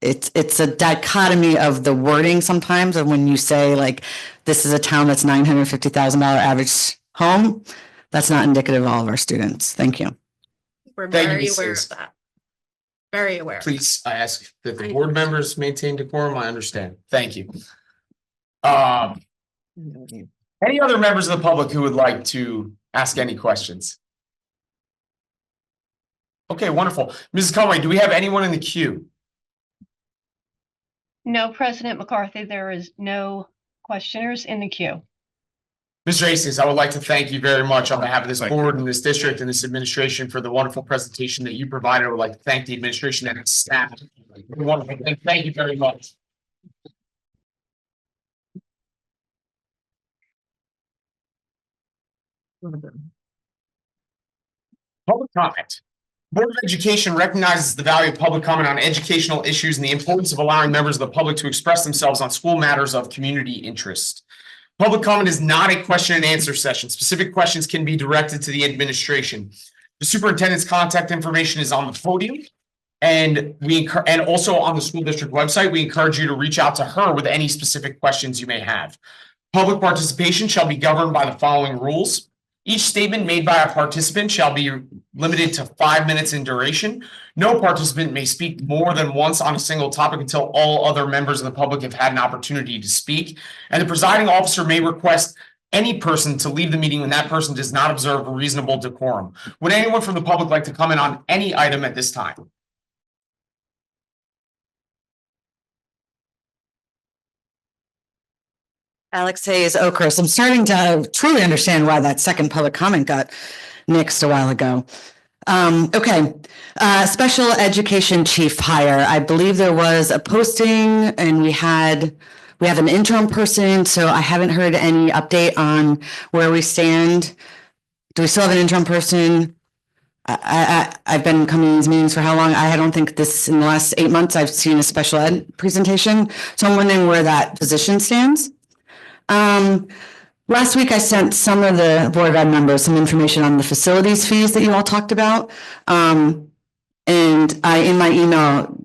it's a dichotomy of the wording sometimes of when you say like, this is a town that's $950,000 average home. That's not indicative of all of our students. Thank you. We're Thank you, very Ms. aware Hayes. of that. Very aware. Please, I ask that the board members maintain decorum. I understand. Thank you. Any other members of the public who would like to ask any questions? Okay, wonderful. Mrs. Conway, do we have anyone in the queue? No, President McCarthy, there is no questioners in the queue. Mr. Hastings, I would like to thank you very much on behalf of this Thank you. board and this district and this administration for the wonderful presentation that you provided. I would like to thank the administration and its staff. Wonderful. Thank you very much. Public comment. Board of Education recognizes the value of public comment on educational issues and the importance of allowing members of the public to express themselves on school matters of community interest. Public comment is not a question and answer session. Specific questions can be directed to the administration. The superintendent's contact information is on the podium, and and also on the school district website. We encourage you to reach out to her with any specific questions you may have. Public participation shall be governed by the following rules. Each statement made by a participant shall be limited to 5 minutes in duration. No participant may speak more than once on a single topic until all other members of the public have had an opportunity to speak. And the presiding officer may request any person to leave the meeting when that person does not observe a reasonable decorum. Would anyone from the public like to comment on any item at this time? Alex Hayes, Oakhurst. I'm starting to truly understand why that second public comment got nixed a while ago. Special education chief hire. I believe there was a posting and we have an interim person, so I haven't heard any update on where we stand. Do we still have an interim person? I've been coming to these meetings for how long? I don't think in the last 8 months I've seen a special ed presentation. So I'm wondering where that position stands. Last week I sent some of the Board of Ed members some information on the facilities fees that you all talked about. And I, in my email,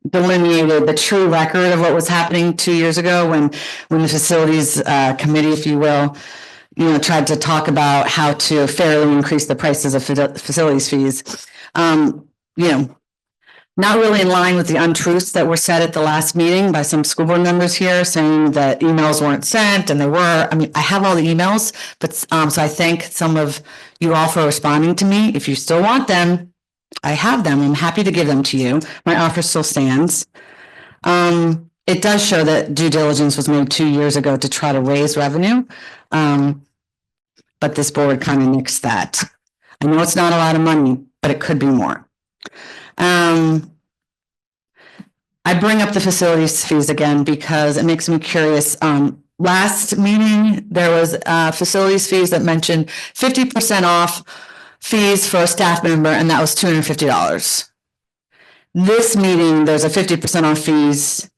delineated the true record of what was happening 2 years ago when the facilities committee, if you will, tried to talk about how to fairly increase the prices of facilities fees. Not really in line with the untruths that were said at the last meeting by some school board members here saying that emails weren't sent, and they were. I mean, I have all the emails, but so I thank some of you all for responding to me. If you still want them, I have them. I'm happy to give them to you. My offer still stands. It does show that due diligence was made 2 years ago to try to raise revenue. But this board kind of nixed that. I know it's not a lot of money, but it could be more. I bring up the facilities fees again because it makes me curious. Last meeting, there was facilities fees that mentioned 50% off fees for a staff member, and that was $250. This meeting, there's a 50% off fees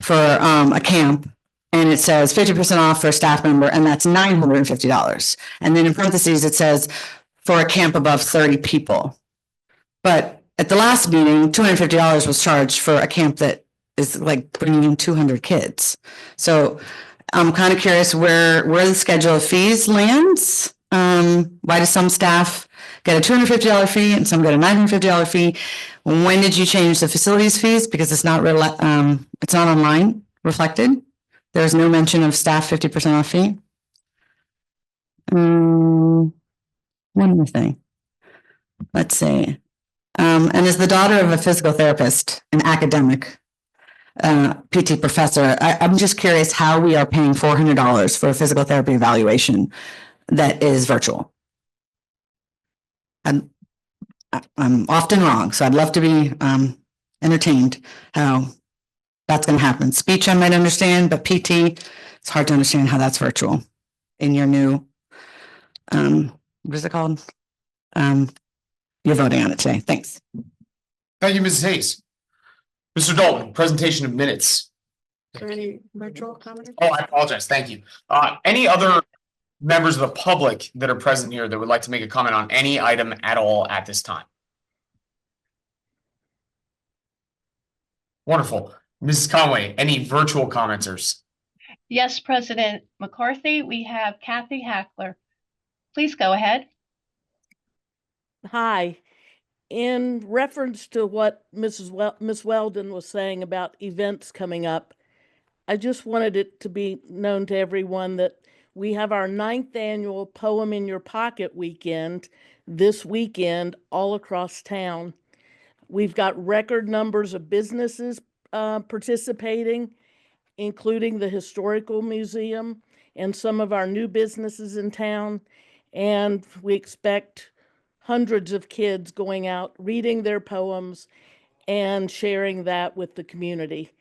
for a camp, and it says 50% off for a staff member, and that's $950. And then in parentheses, it says for a camp above 30 people. But at the last meeting, $250 was charged for a camp that is like bringing in 200 kids. So I'm kind of curious where the schedule of fees lands. Why do some staff get a $250 fee and some get a $950 fee? When did you change the facilities fees? Because it's not it's not online reflected. There's no mention of staff 50% off fee. One more thing. Let's see. And as the daughter of a physical therapist, an academic PT professor, I'm just curious how we are paying $400 for a physical therapy evaluation that is virtual. I'm often wrong, so I'd love to be entertained how that's going to happen. Speech I might understand, but PT, it's hard to understand how that's virtual in your new, what is it called? You're voting on it today. Thanks. Thank you, Mrs. Hayes. Mr. Dalton, presentation of minutes. Is there any virtual comment? Oh, I apologize. Thank you. Any other members of the public that are present here that would like to make a comment on any item at all at this time? Wonderful. Mrs. Conway, any virtual commenters? Yes, President McCarthy, we have Kathy Hackler. Please go ahead. Hi. In reference to what Ms. Weldon was saying about events coming up, I just wanted it to be known to everyone that we have our 9th annual Poem in Your Pocket weekend this weekend all across town. We've got record numbers of businesses participating, including the Historical Museum and some of our new businesses in town. And we expect hundreds of kids going out, reading their poems and sharing that with the community.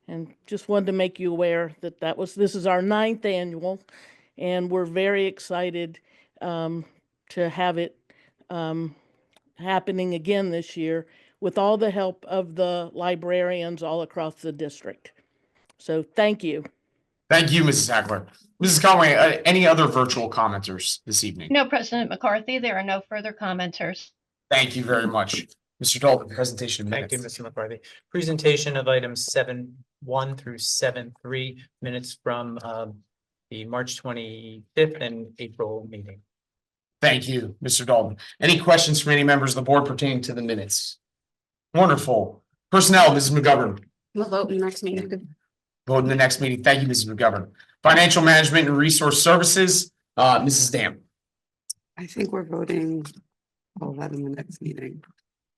And just wanted to make you aware that this is our 9th annual, and we're very excited to have it happening again this year with all the help of the librarians all across the district. So thank you. Thank you, Mrs. Hackler. Mrs. Conway, any other virtual commenters this evening? No, President McCarthy, there are no further commenters. Thank you very much. Mr. Dalton, presentation of Thank you, minutes. Mr. McCarthy. Presentation of items 7.1 through 7.3 minutes from the March 25th and April meeting. Thank you, Mr. Dalton. Any questions from any members of the board pertaining to the minutes? Wonderful. Personnel, Mrs. McGovern. We'll vote in the next meeting. Vote in the next meeting. Thank you, Mrs. McGovern. Financial Management and Resource Services, Mrs. Dam. I think we're voting all that in the next meeting.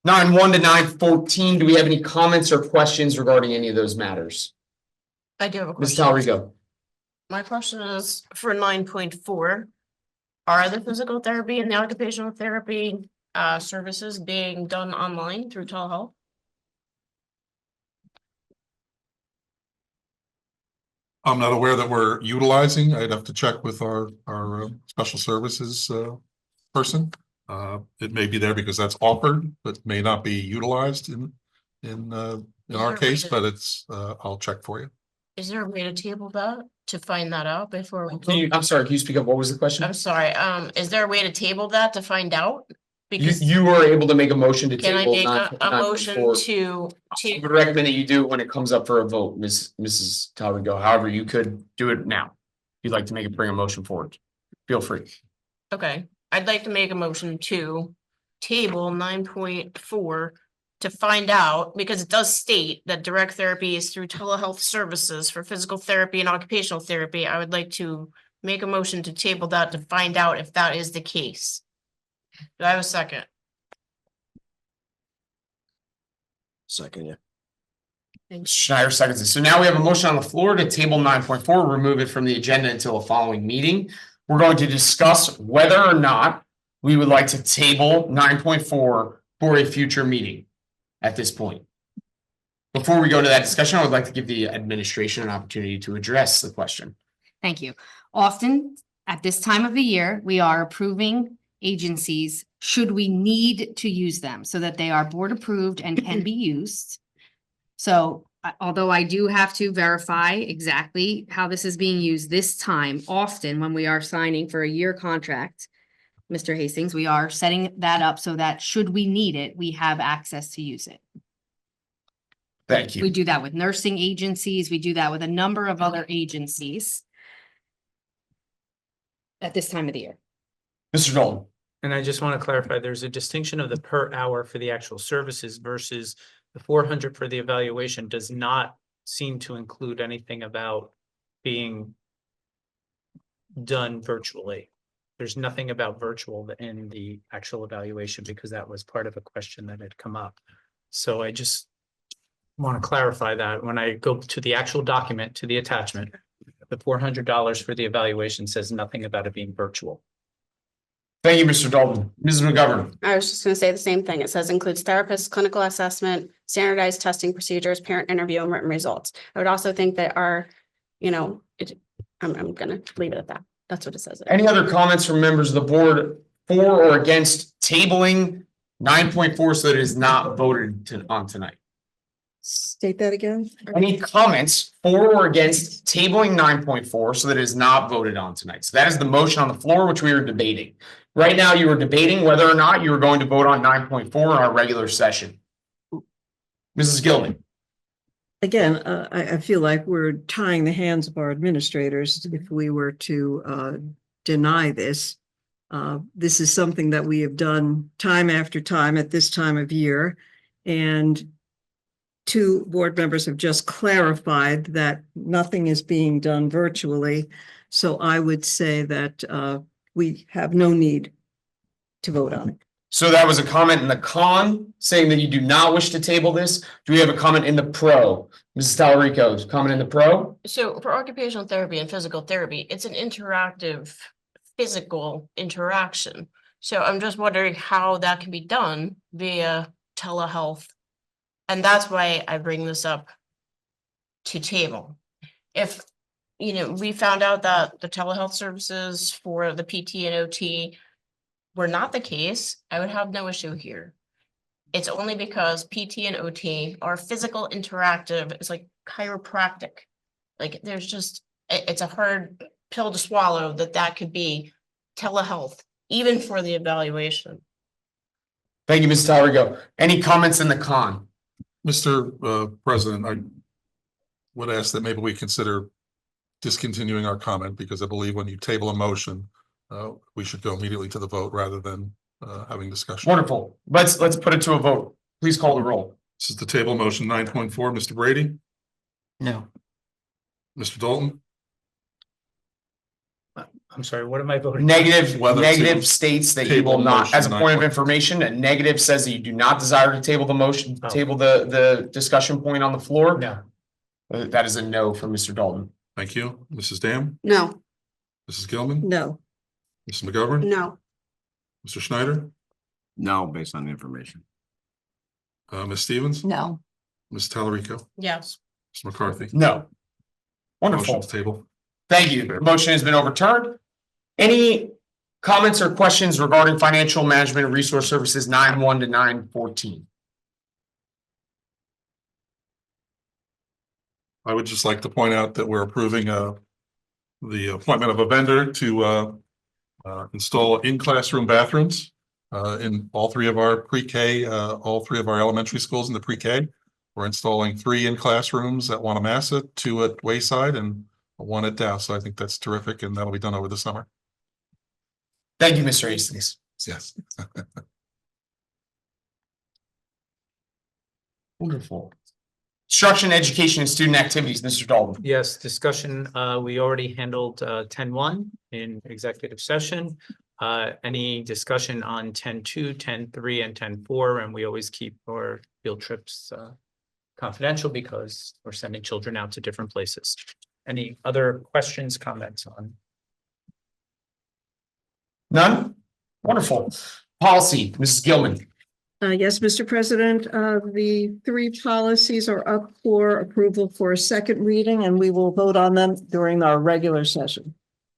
9.1 to 9.14. Do we have any comments or questions regarding any of those matters? I do have a Ms. question. Talrigo. My question is for 9.4. Are the physical therapy and the occupational therapy services being done online through telehealth? I'm not aware that we're utilizing. I'd have to check with our special services person. It may be there because that's offered, but may not be utilized in our case, but it's I'll check for you. Is there a way to table that to find that out before we? Can you, I'm sorry, can you speak up? What was the question? I'm sorry, is there a way to table that to find out? Because You were able to make a motion to can I table. make a 9.4. motion to I would recommend that you do it when it comes up for a vote, Mrs. Talrigo. However, you could do it now. If you'd like to bring a motion forward, feel free. Okay, I'd like to make a motion to table 9.4 to find out, because it does state that direct therapy is through telehealth services for physical therapy and occupational therapy. I would like to make a motion to table that to find out if that is the case. Do I have a second? Second, yeah. Schneider seconds it. So now we have a motion on the floor to table 9.4, remove it from the agenda until a following meeting. We're going to discuss whether or not we would like to table 9.4 for a future meeting at this point. Before we go to that discussion, I would like to give the administration an opportunity to address the question. Thank you. Often at this time of the year, we are approving agencies should we need to use them so that they are board approved and can be used. So although I do have to verify exactly how this is being used this time, often when we are signing for a year contract, Mr. Hastings, we are setting that up so that should we need it, we have access to use it. Thank We you. do that with nursing agencies. We do that with a number of other agencies at this time of the year. Mr. Dalton. And I just want to clarify, there's a distinction of the per hour for the actual services versus the 400 for the evaluation does not seem to include anything about being done virtually. There's nothing about virtual in the actual evaluation because that was part of a question that had come up. So I just want to clarify that when I go to the actual document, to the attachment, the $400 for the evaluation says nothing about it being virtual. Thank you, Mr. Dalton. Mrs. McGovern. I was just gonna say the same thing. It says includes therapist, clinical assessment, standardized testing procedures, parent interview, and written results. I would also think that our, I'm gonna leave it at that. That's what it says. Any other comments from members of the board for or against tabling 9.4 so that it is not voted on tonight? State that again? Any comments for or against tabling 9.4 so that it is not voted on tonight? So that is the motion on the floor, which we are debating. Right now, you are debating whether or not you are going to vote on 9.4 in our regular session. Mrs. Gilman. Again, I feel like we're tying the hands of our administrators if we were to deny this. This is something that we have done time after time at this time of year. And two board members have just clarified that nothing is being done virtually. So I would say that we have no need to vote on it. So that was a comment in the con saying that you do not wish to table this. Do we have a comment in the pro? Mrs. Talarico, comment in the pro? So for occupational therapy and physical therapy, it's an interactive physical interaction. So I'm just wondering how that can be done via telehealth. And that's why I bring this up to table. If, we found out that the telehealth services for the PT and OT were not the case, I would have no issue here. It's only because PT and OT are physical interactive. It's like chiropractic. Like it's a hard pill to swallow that could be telehealth, even for the evaluation. Thank you, Mrs. Talarico. Any comments in the con? Mr. President, I would ask that maybe we consider discontinuing our comment because I believe when you table a motion, we should go immediately to the vote rather than having discussion. Wonderful. Let's put it to a vote. Please call the roll. This is the table motion 9.4. Mr. Brady, No. Mr. Dalton, I'm sorry, what am I voting? Negative Whether to negative states that you will table not, as a motion point of 9.4. information, a negative says that you do not desire to table the motion, Oh. table the discussion point on the floor. No. That is a no from Mr. Dalton. thank you. Mrs. Dam, No, Mrs. Gilman, No, Mrs. McGovern, no, Mr. Schneider, No, based on the information. Ms. Stevens, No. Ms. Talarico, Yes. Mr. McCarthy. No. Motion Wonderful. to table. Thank you. The motion has been overturned. Any comments or questions regarding financial management and resource services 9.1 to 9.14? I would just like to point out that we're approving the appointment of a vendor to install in-classroom bathrooms in all three of our pre-K, all three of our elementary schools in the pre-K. We're installing 3 in classrooms at Wanamassa, 2 at Wayside, and 1 at Dow. So I think that's terrific, and that'll be done over the summer. Thank you, Mr. Hastings. Yes. Wonderful. Instruction, education, and student activities, Mr. Dalton. Yes, discussion, we already handled 10.1 in executive session. Any discussion on 10.2, 10.3, and 10.4, and we always keep our field trips confidential because we're sending children out to different places. Any other questions, comments on? None? Wonderful. Policy, Mrs. Gilman. Yes, Mr. President, the three policies are up for approval for a second reading, and we will vote on them during our regular session.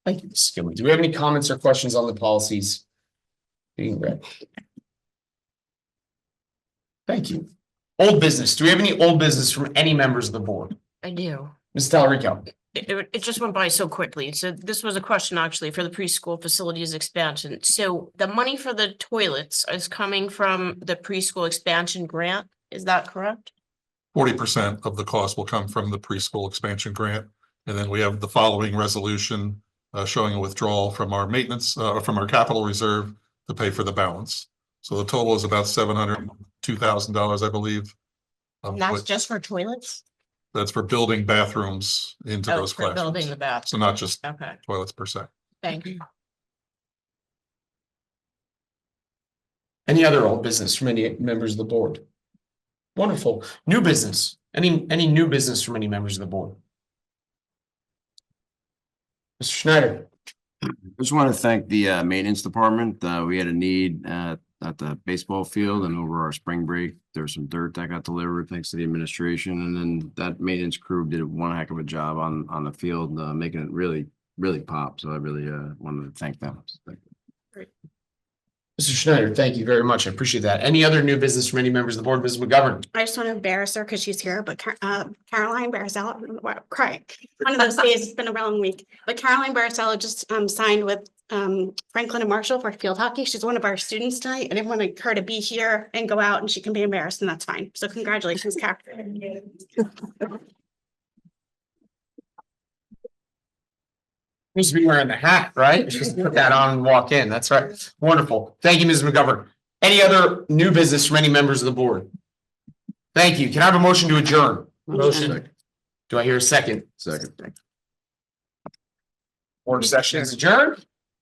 Thank you, Mrs. Gilman. Do we have any comments or questions on the policies being read? Thank you. Old business. Do we have any old business from any members of the board? I do. Ms. Talarico? It just went by so quickly. So this was a question actually for the preschool facilities expansion. So the money for the toilets is coming from the preschool expansion grant. Is that correct? 40% of the cost will come from the preschool expansion grant. And then we have the following resolution showing a withdrawal from our maintenance, from our capital reserve to pay for the balance. So the total is about $702,000, I believe. And that's just for toilets? That's for building bathrooms into Oh, those for building classrooms. the bath. So not just Okay, toilets per se. thank you. Any other old business from any members of the board? Wonderful. New business. Any new business from any members of the board? Mr. Schneider? I just want to thank the maintenance department. We had a need at the baseball field, and over our spring break, there was some dirt that got delivered thanks to the administration. And then that maintenance crew did one heck of a job on the field, making it really pop. So I really wanted to thank them. Mr. Schneider, thank you very much. I appreciate that. Any other new business from any members of the board? Mrs. McGovern? I just want to embarrass her because she's here, but Caroline Barisella, I don't know why I'm crying. One of those days, it's been a long week, but Caroline Barisella just signed with Franklin and Marshall for field hockey. She's one of our students tonight. I didn't want her to be here and go out and she can be embarrassed, and that's fine. So congratulations, Caroline. Needs to be wearing the hat, right? Just put that on and walk in. That's right. Wonderful. Thank you, Mrs. McGovern. Any other new business from any members of the board? Thank you. Can I have a motion to adjourn? Motion. Do I hear a second? Second. Board session is adjourned.